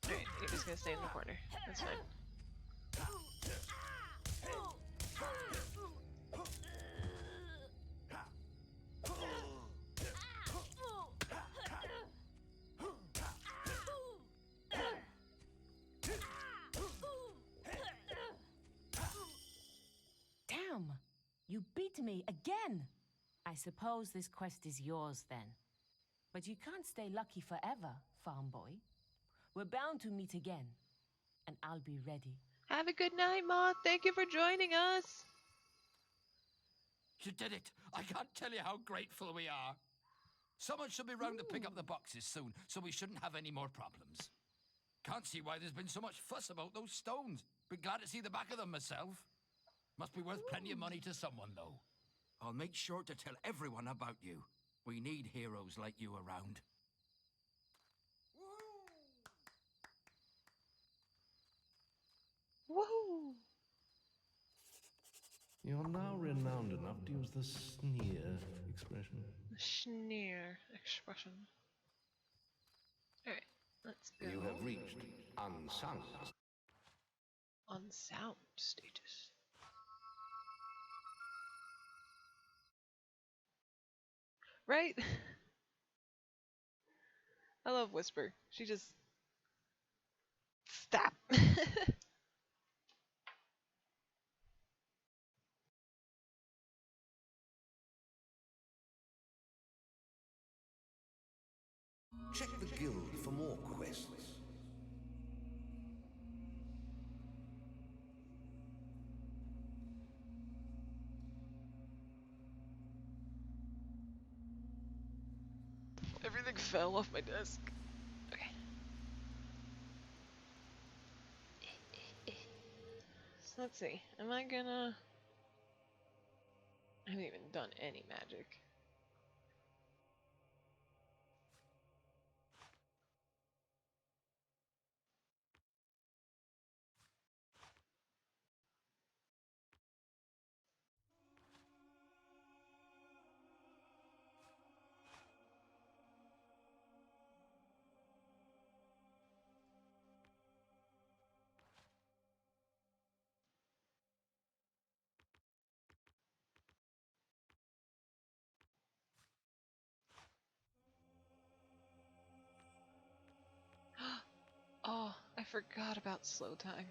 Alright, you're just gonna stay in the corner. That's fine. Damn! You beat me again! I suppose this quest is yours then. But you can't stay lucky forever, farm boy. We're bound to meet again, and I'll be ready. Have a good night, Moth. Thank you for joining us. You did it! I can't tell you how grateful we are. Someone should be round to pick up the boxes soon, so we shouldn't have any more problems. Can't see why there's been so much fuss about those stones. Be glad to see the back of them myself. Must be worth plenty of money to someone, though. I'll make sure to tell everyone about you. We need heroes like you around. Woohoo! You're now renowned enough to use the sneer expression. The sneer expression. Alright, let's go. You have reached unsound. Unsound status. Right? I love Whisper. She just... Stop! Check the guild for more quests. Everything fell off my desk. Okay. So let's see. Am I gonna... I haven't even done any magic. Oh, I forgot about slow time.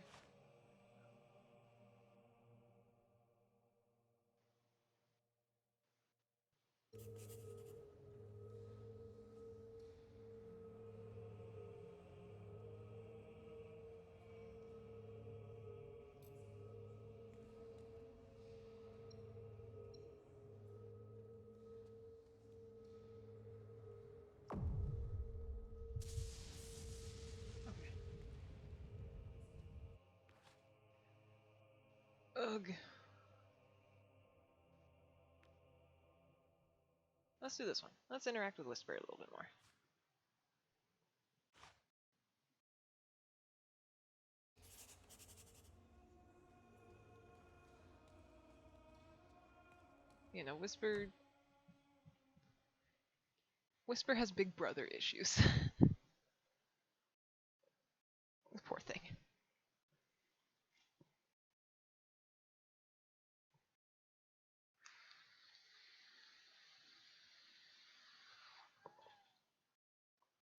Ugh. Let's do this one. Let's interact with Whisper a little bit more. You know, Whisper has big brother issues. Poor thing.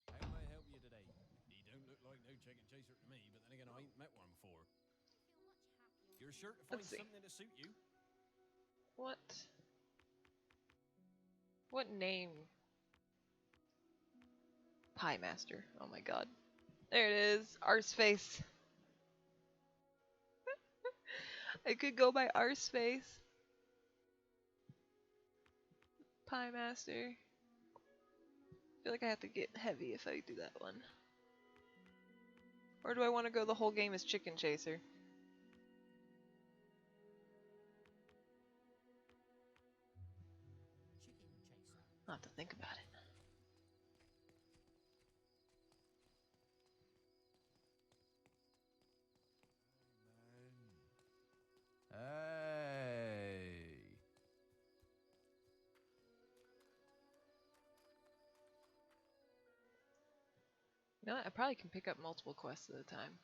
How may I help you today? You don't look like no chicken chaser to me, but then again, I ain't met one before. You're sure to find something to suit you. What name? Pie Master. Oh my god. There it is. Arseface. I could go by Arseface. Pie Master. I feel like I have to get heavy if I do that one. Or do I want to go the whole game as Chicken Chaser? I'll have to think about it. Hey. You know what? I probably can pick up multiple quests at a time.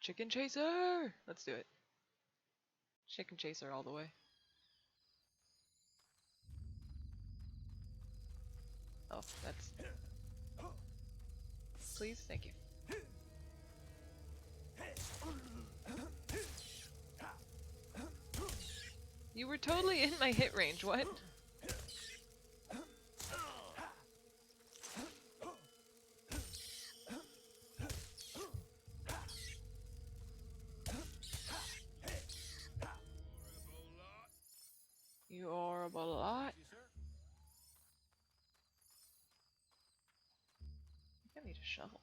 Chicken Chaser! Let's do it. Chicken Chaser all the way. Oh, that's... Please? Thank you. You were totally in my hit range, what? You horrible lot. I think I need a shovel.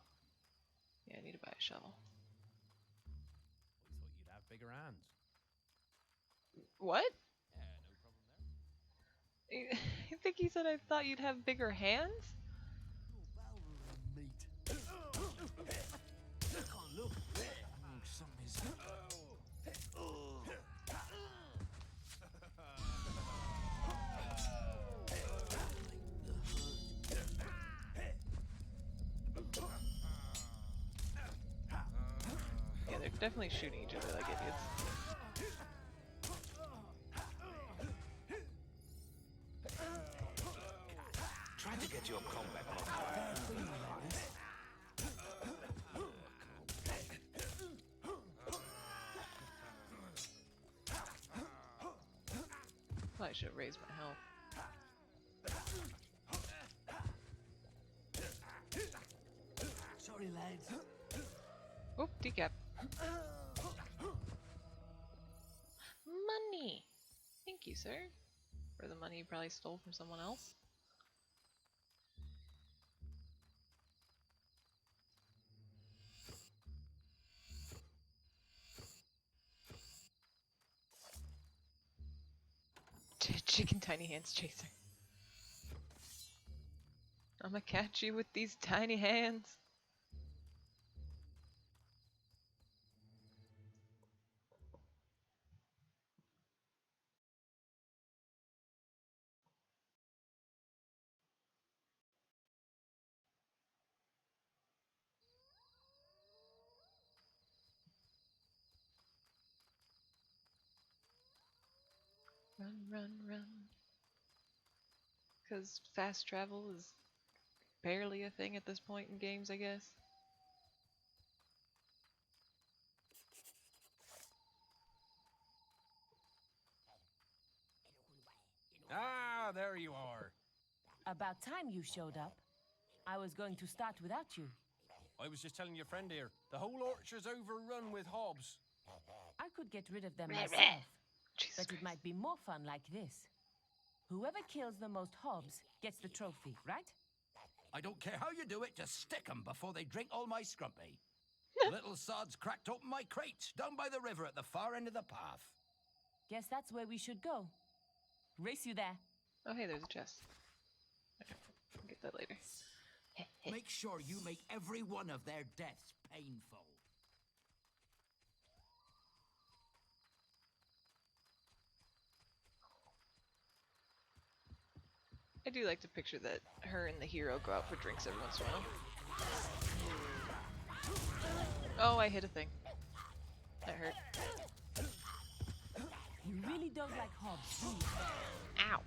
Yeah, I need to buy a shovel. I thought you'd have bigger hands. What? Yeah, no problem there. I think he said I thought you'd have bigger hands? Meat. Oh, look. Something is... Yeah, they're definitely shooting each other like idiots. Try to get your combat modifier. Probably should have raised my health. Sorry, lads. Oh, decap. Money! Thank you, sir. For the money you probably stole from someone else. Chicken tiny hands chaser. I'ma catch you with these tiny hands. Run, run, run. Because fast travel is barely a thing at this point in games, I guess. Ah, there you are. About time you showed up. I was going to start without you. I was just telling your friend here, the whole orchard's overrun with hobs. I could get rid of them myself, but it might be more fun like this. Whoever kills the most hobs gets the trophy, right? I don't care how you do it, just stick 'em before they drink all my scrumpy. Little sods cracked open my crates down by the river at the far end of the path. Guess that's where we should go. Race you there. Oh, hey, there's a chest. Okay, I'll get that later. Make sure you make every one of their deaths painful. I do like to picture that her and the hero go out for drinks every once in a while. Oh, I hit a thing. That hurt. You really don't like hobs, do you? Ow.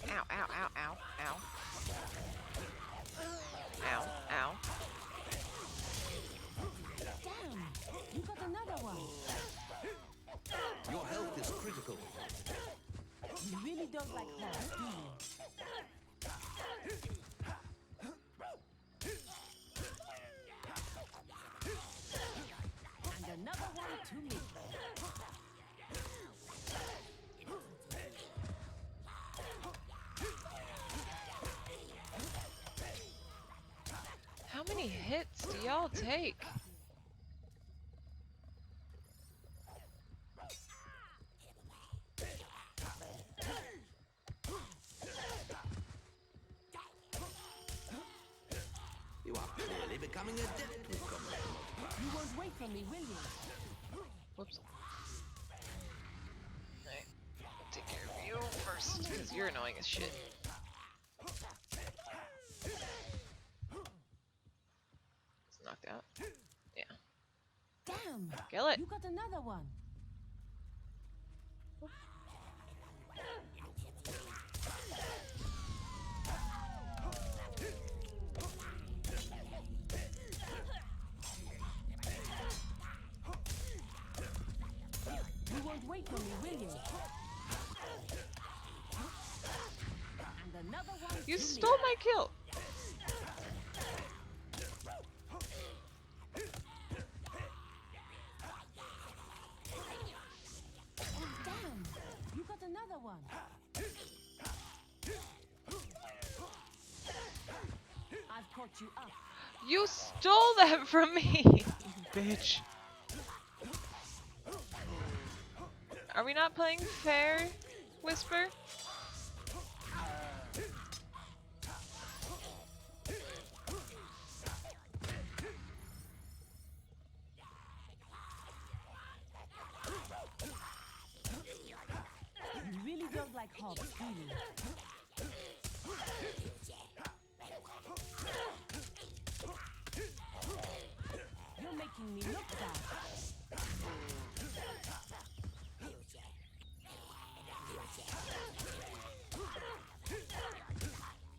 Ow, ow, ow, ow, ow. Ow, ow. Damn, you got another one. Your health is critical. You really don't like hobs, do you? And another one to me. How many hits do y'all take? You are clearly becoming adept with combat. You won't wait for me, will you? Whoops. Alright, I'll take care of you first, because you're annoying as shit. It's knocked out. Yeah. Damn! Kill it! You got another one. wait for me, will you? And another one. You stole my kill. Oh, damn! You got another one. I've caught you up. You stole that from me, bitch. Are we not playing fair, Whisper? You really don't like hogs, do you? You're making me look bad.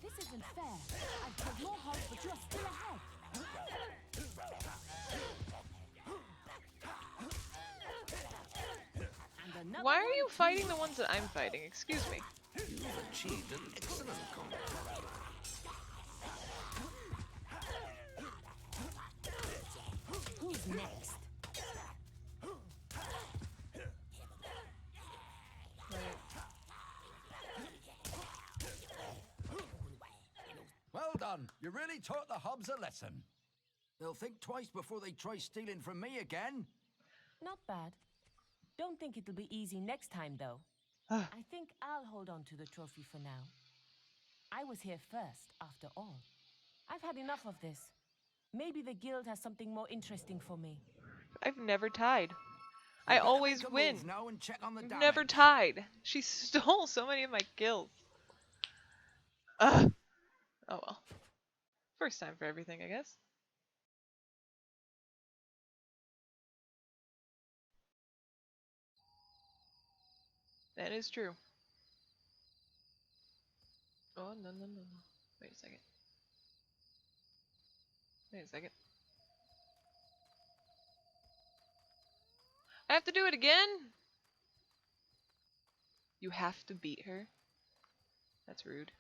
This isn't fair. I've killed more hogs, but you're still ahead. Why are you fighting the ones that I'm fighting? Excuse me. You've achieved an excellent combat. Who's next? Well done. You really taught the hobs a lesson. They'll think twice before they try stealing from me again. Not bad. Don't think it'll be easy next time, though. I think I'll hold on to the trophy for now. I was here first, after all. I've had enough of this. Maybe the guild has something more interesting for me. I've never tied. I always win. Now and check on the damage. Never tied. She stole so many of my kills. Ugh. Oh well. First time for everything, I guess. That is true. Oh, no, no, no, no. Wait a second. Wait a second. I have to do it again? You have to beat her? That's rude.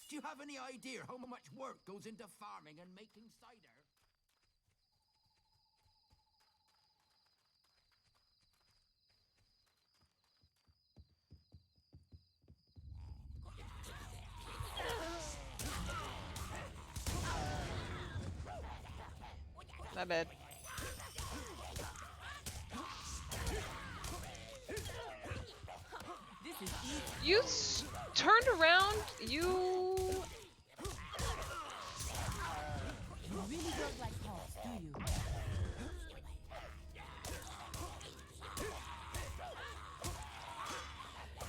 Do you have any idea how much work goes into farming and making cider? My bad. This is easy. You turned around, you... You really don't like hogs, do you?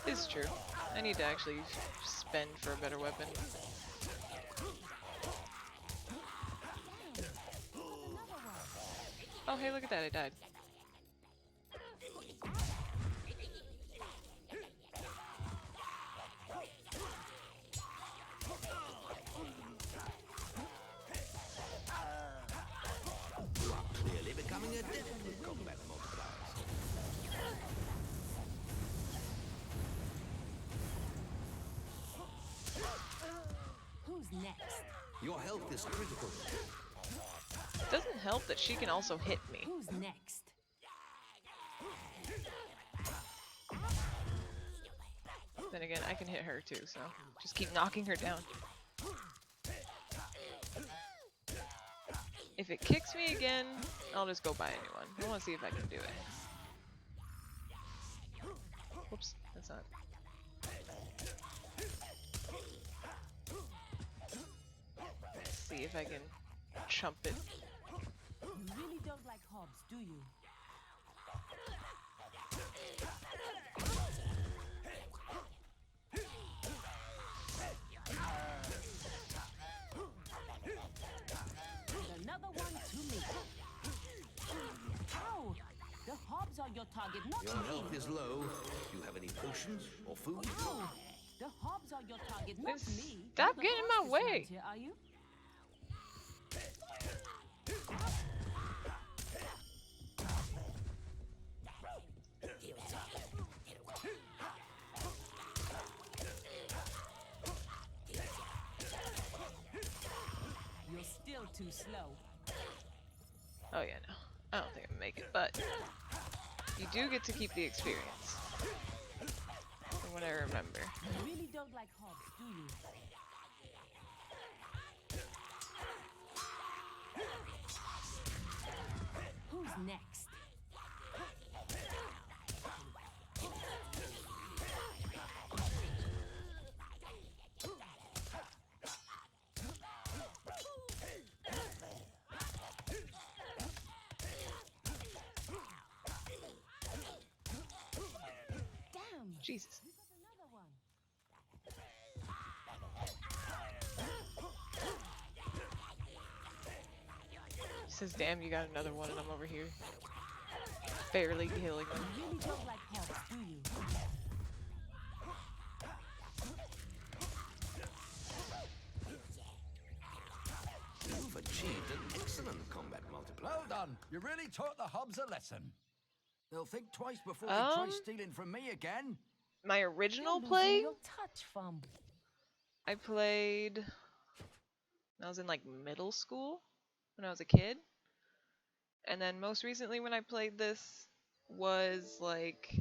It's true. I need to actually spend for a better weapon. Oh, hey, look at that, I died. You are clearly becoming a difficult combat multipliers. Who's next? Your health is critical. It doesn't help that she can also hit me. Who's next? Then again, I can hit her too, so just keep knocking her down. If it kicks me again, I'll just go buy a new one. I want to see if I can do it. Whoops, that's not. Let's see if I can chump it. You really don't like hogs, do you? And another one to me. Ow! The hobs are your target, not Your me. health is low. Do you have any potions or food? Ow! The hobs are your target, not me. Stop You're the getting in my fastest way. round here, are you? You're still too slow. Oh yeah, no. I don't think I'm gonna make it, but you do get to keep the experience. From what I remember. You really don't like hobs, do you? Who's next? Damn! Jesus. You got another one. He says, damn, you got another one and I'm over here. Barely killing them. You really don't like hobs, do you? You've achieved an excellent combat multiplier. Well done. You really taught the hobs a lesson. They'll think twice before they try stealing from me again. My original You're play, losing your touch, Fum. I played when I was in like middle school, when I was a kid. And then most recently when I played this was like...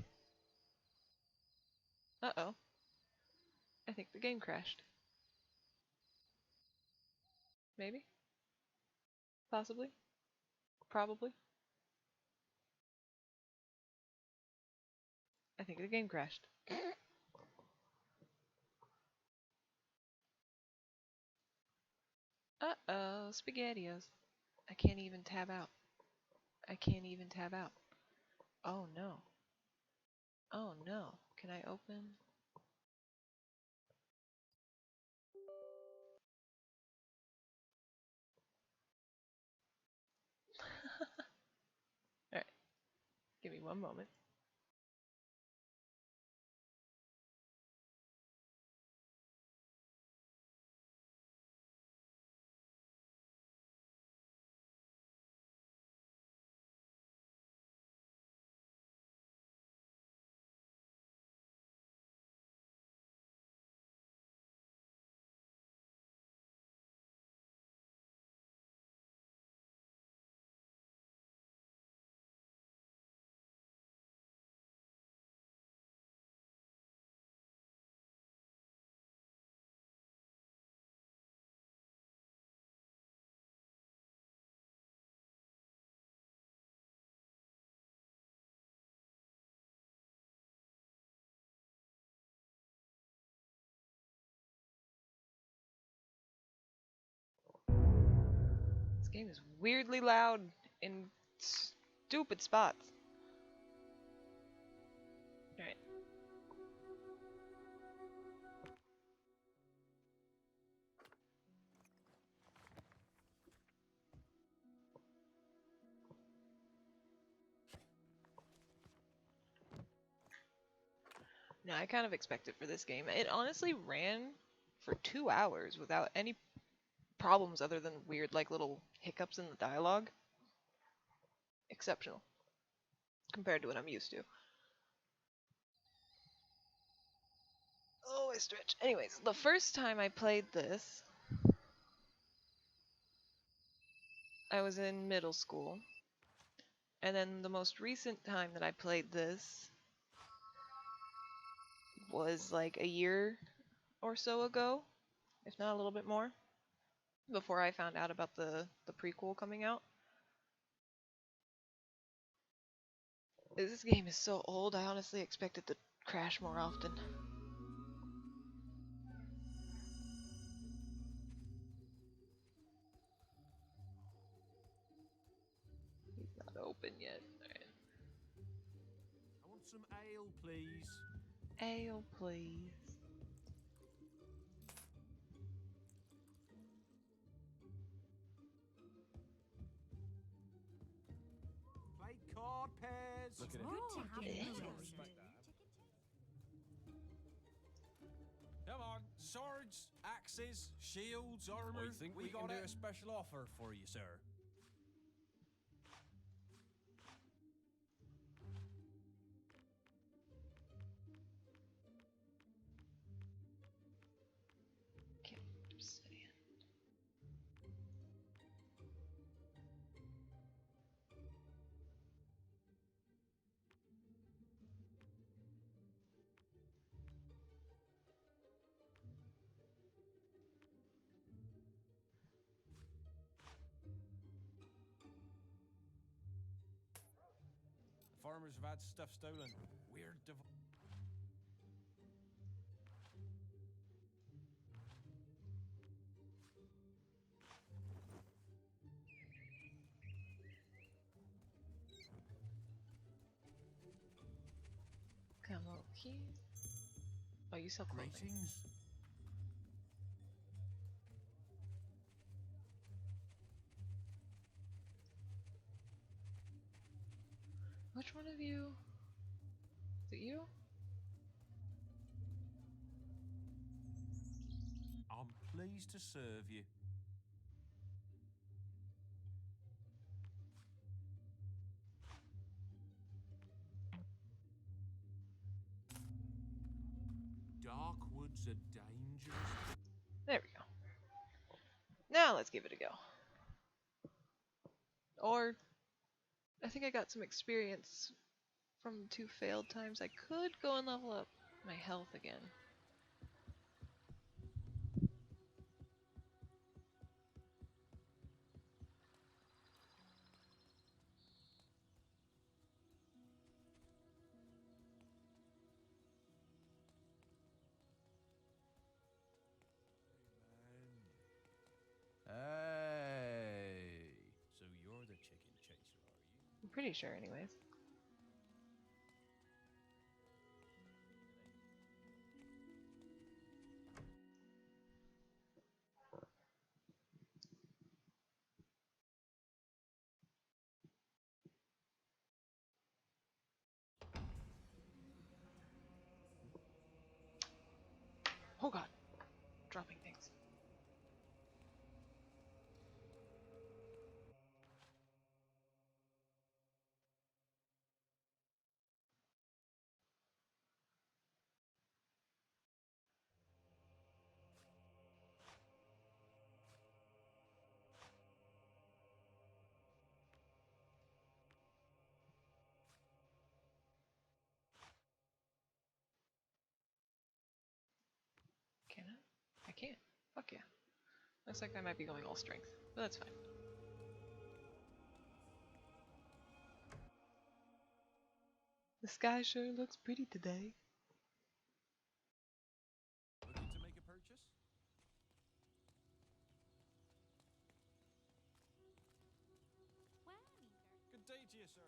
Uh-oh. I think the game crashed. Maybe? Possibly? Probably? I think the game crashed. Uh-oh, SpaghettiOs. I can't even tab out. I can't even tab out. Oh no. Oh no. Can I open? Alright. Give me one moment. This game is weirdly loud in stupid spots. Alright. No, I kind of expected for this game. It honestly ran for 2 hours without any problems other than weird like little hiccups in the dialogue. Exceptional. Compared to what I'm used to. Oh, I stretch. Anyways, the first time I played this, I was in middle school. And then the most recent time that I played this was like a year or so ago, if not a little bit more, before I found out about the prequel coming out. This game is so old, I honestly expect it to crash more often. He's not open yet. Alright. I want some ale, please. Ale, please. Play card pairs. Look at it. Good to have you. Swords, axes, shields, armor. I think we can got do it. a special offer for you, sir. Can't say it. The farmers have had stuff stolen. Weird Come over here. Oh, you sell clothing. Greetings. Which one of you? Is it you? I'm pleased to serve you. Dark woods are dangerous. There we go. Now let's give it a go. Or, I think I got some experience from 2 failed times. I could go and level up my health again. Hey. So you're the chicken chaser, are you? I'm pretty sure anyways. Oh god. Dropping things. Can I? I can't. Fuck yeah. Looks like I might be going all strength, but that's fine. The sky sure looks pretty today. Looking to make a purchase? Good day to you, sir.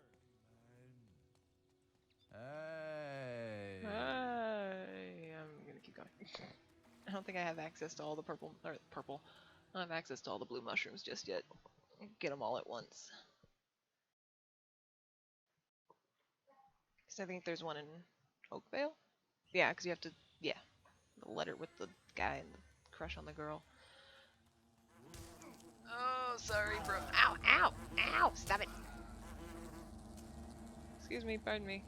Hey. Hey, I'm gonna keep going. I don't think I have access to all the purple. I don't have access to all the blue mushrooms just yet. Get them all at once. Because I think there's one in Oakvale? Yeah, because you have to, yeah. The letter with the guy and the crush on the girl. Oh, sorry, bro. Ow, ow, ow! Stop it! Excuse me, pardon me.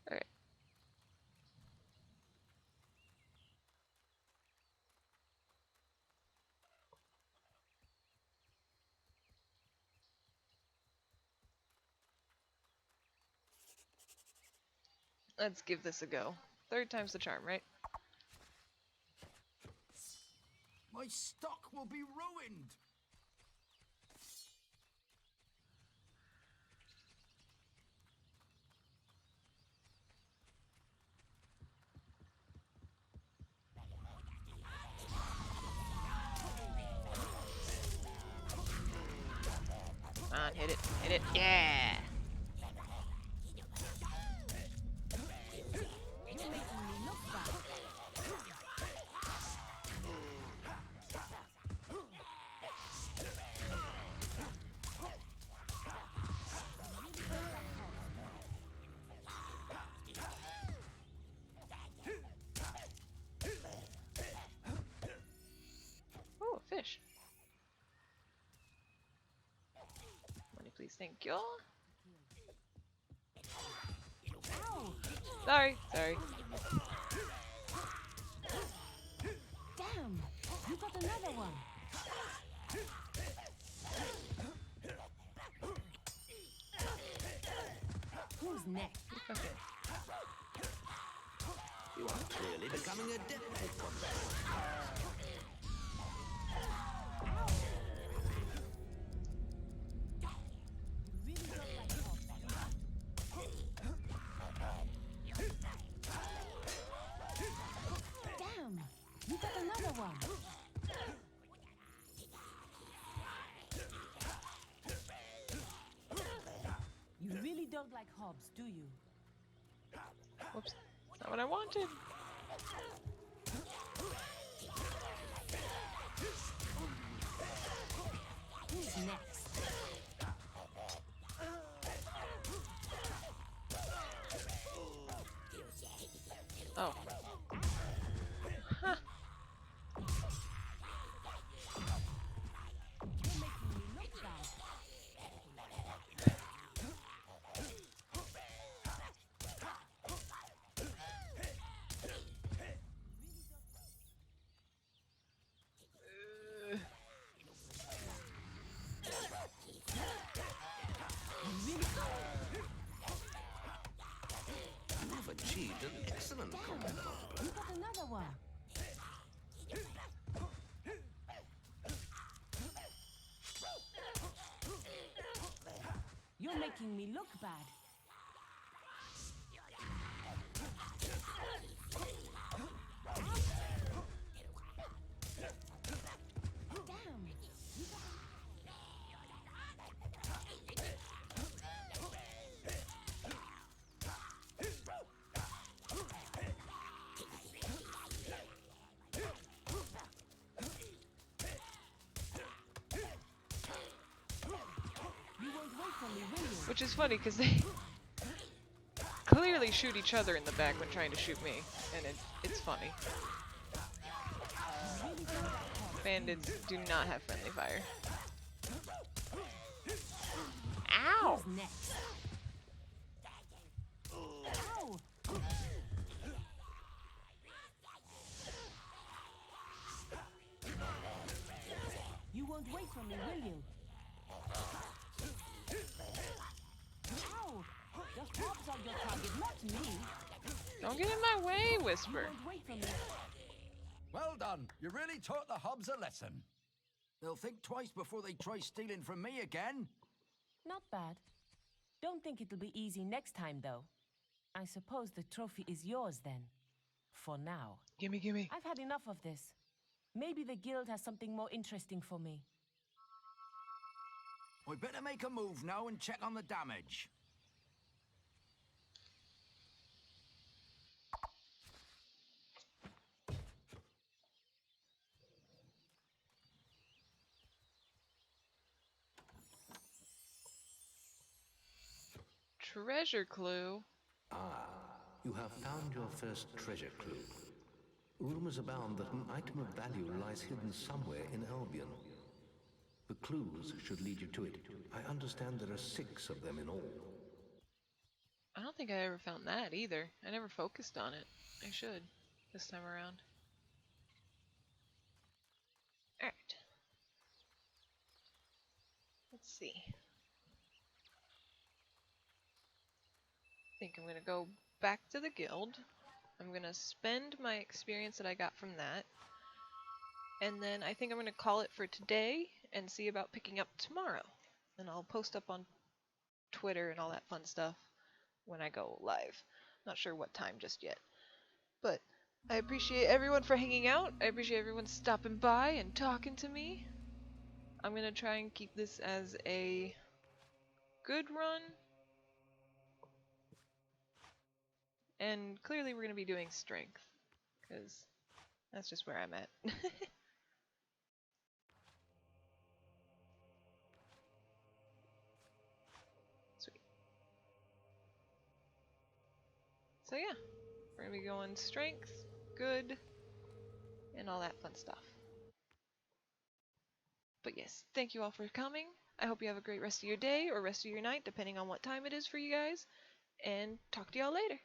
Alright. Let's give this a go. 3rd time's the charm, right? My stock will be ruined. Come on, hit it, yeah! You may only please, thank you. Sorry, sorry. Damn, you got another one. Who's next? Okay. You are clearly becoming adept at combat. Damn, you got another one. You really don't like Hobbs, do you? Whoops, that's not what I wanted. Who's next? Oh. Huh. You've achieved an excellent combat master. You got another one. You're making me look bad. Which is funny because they clearly shoot each other in the back when trying to shoot me, and it's funny. Bandits do not have friendly fire. Ow! Who's next? Ow! You won't wait for me, will you? Ow! Just Hobbs on your target, not me. Don't get in my way, Whisper. You won't wait for me. Well done. You really taught the Hobbs a lesson. They'll think twice before they try stealing from me again. Not bad. Don't think it'll be easy next time, though. I suppose the trophy is yours then. For now. Gimme, gimme. I've had enough of this. Maybe the guild has something more interesting for me. I better make a move now and check on the damage. Treasure clue. Ah, you have found your first treasure clue. Rumors abound that an item of value lies hidden somewhere in Albion. The clues should lead you to it. I understand there are 6 of them in all. I don't think I ever found that either. I never focused on it. I should, this time around. Alright. Let's see. I think I'm gonna go back to the guild. I'm gonna spend my experience that I got from that. And then I think I'm gonna call it for today and see about picking up tomorrow. And I'll post up on Twitter and all that fun stuff when I go live. Not sure what time just yet. But I appreciate everyone for hanging out. I appreciate everyone stopping by and talking to me. I'm gonna try and keep this as a good run. And clearly we're gonna be doing strength, because that's just where I'm at. Sweet. So yeah, we're gonna be going strength, good, and all that fun stuff. But yes, thank you all for coming. I hope you have a great rest of your day or rest of your night, depending on what time it is for you guys. And talk to y'all later.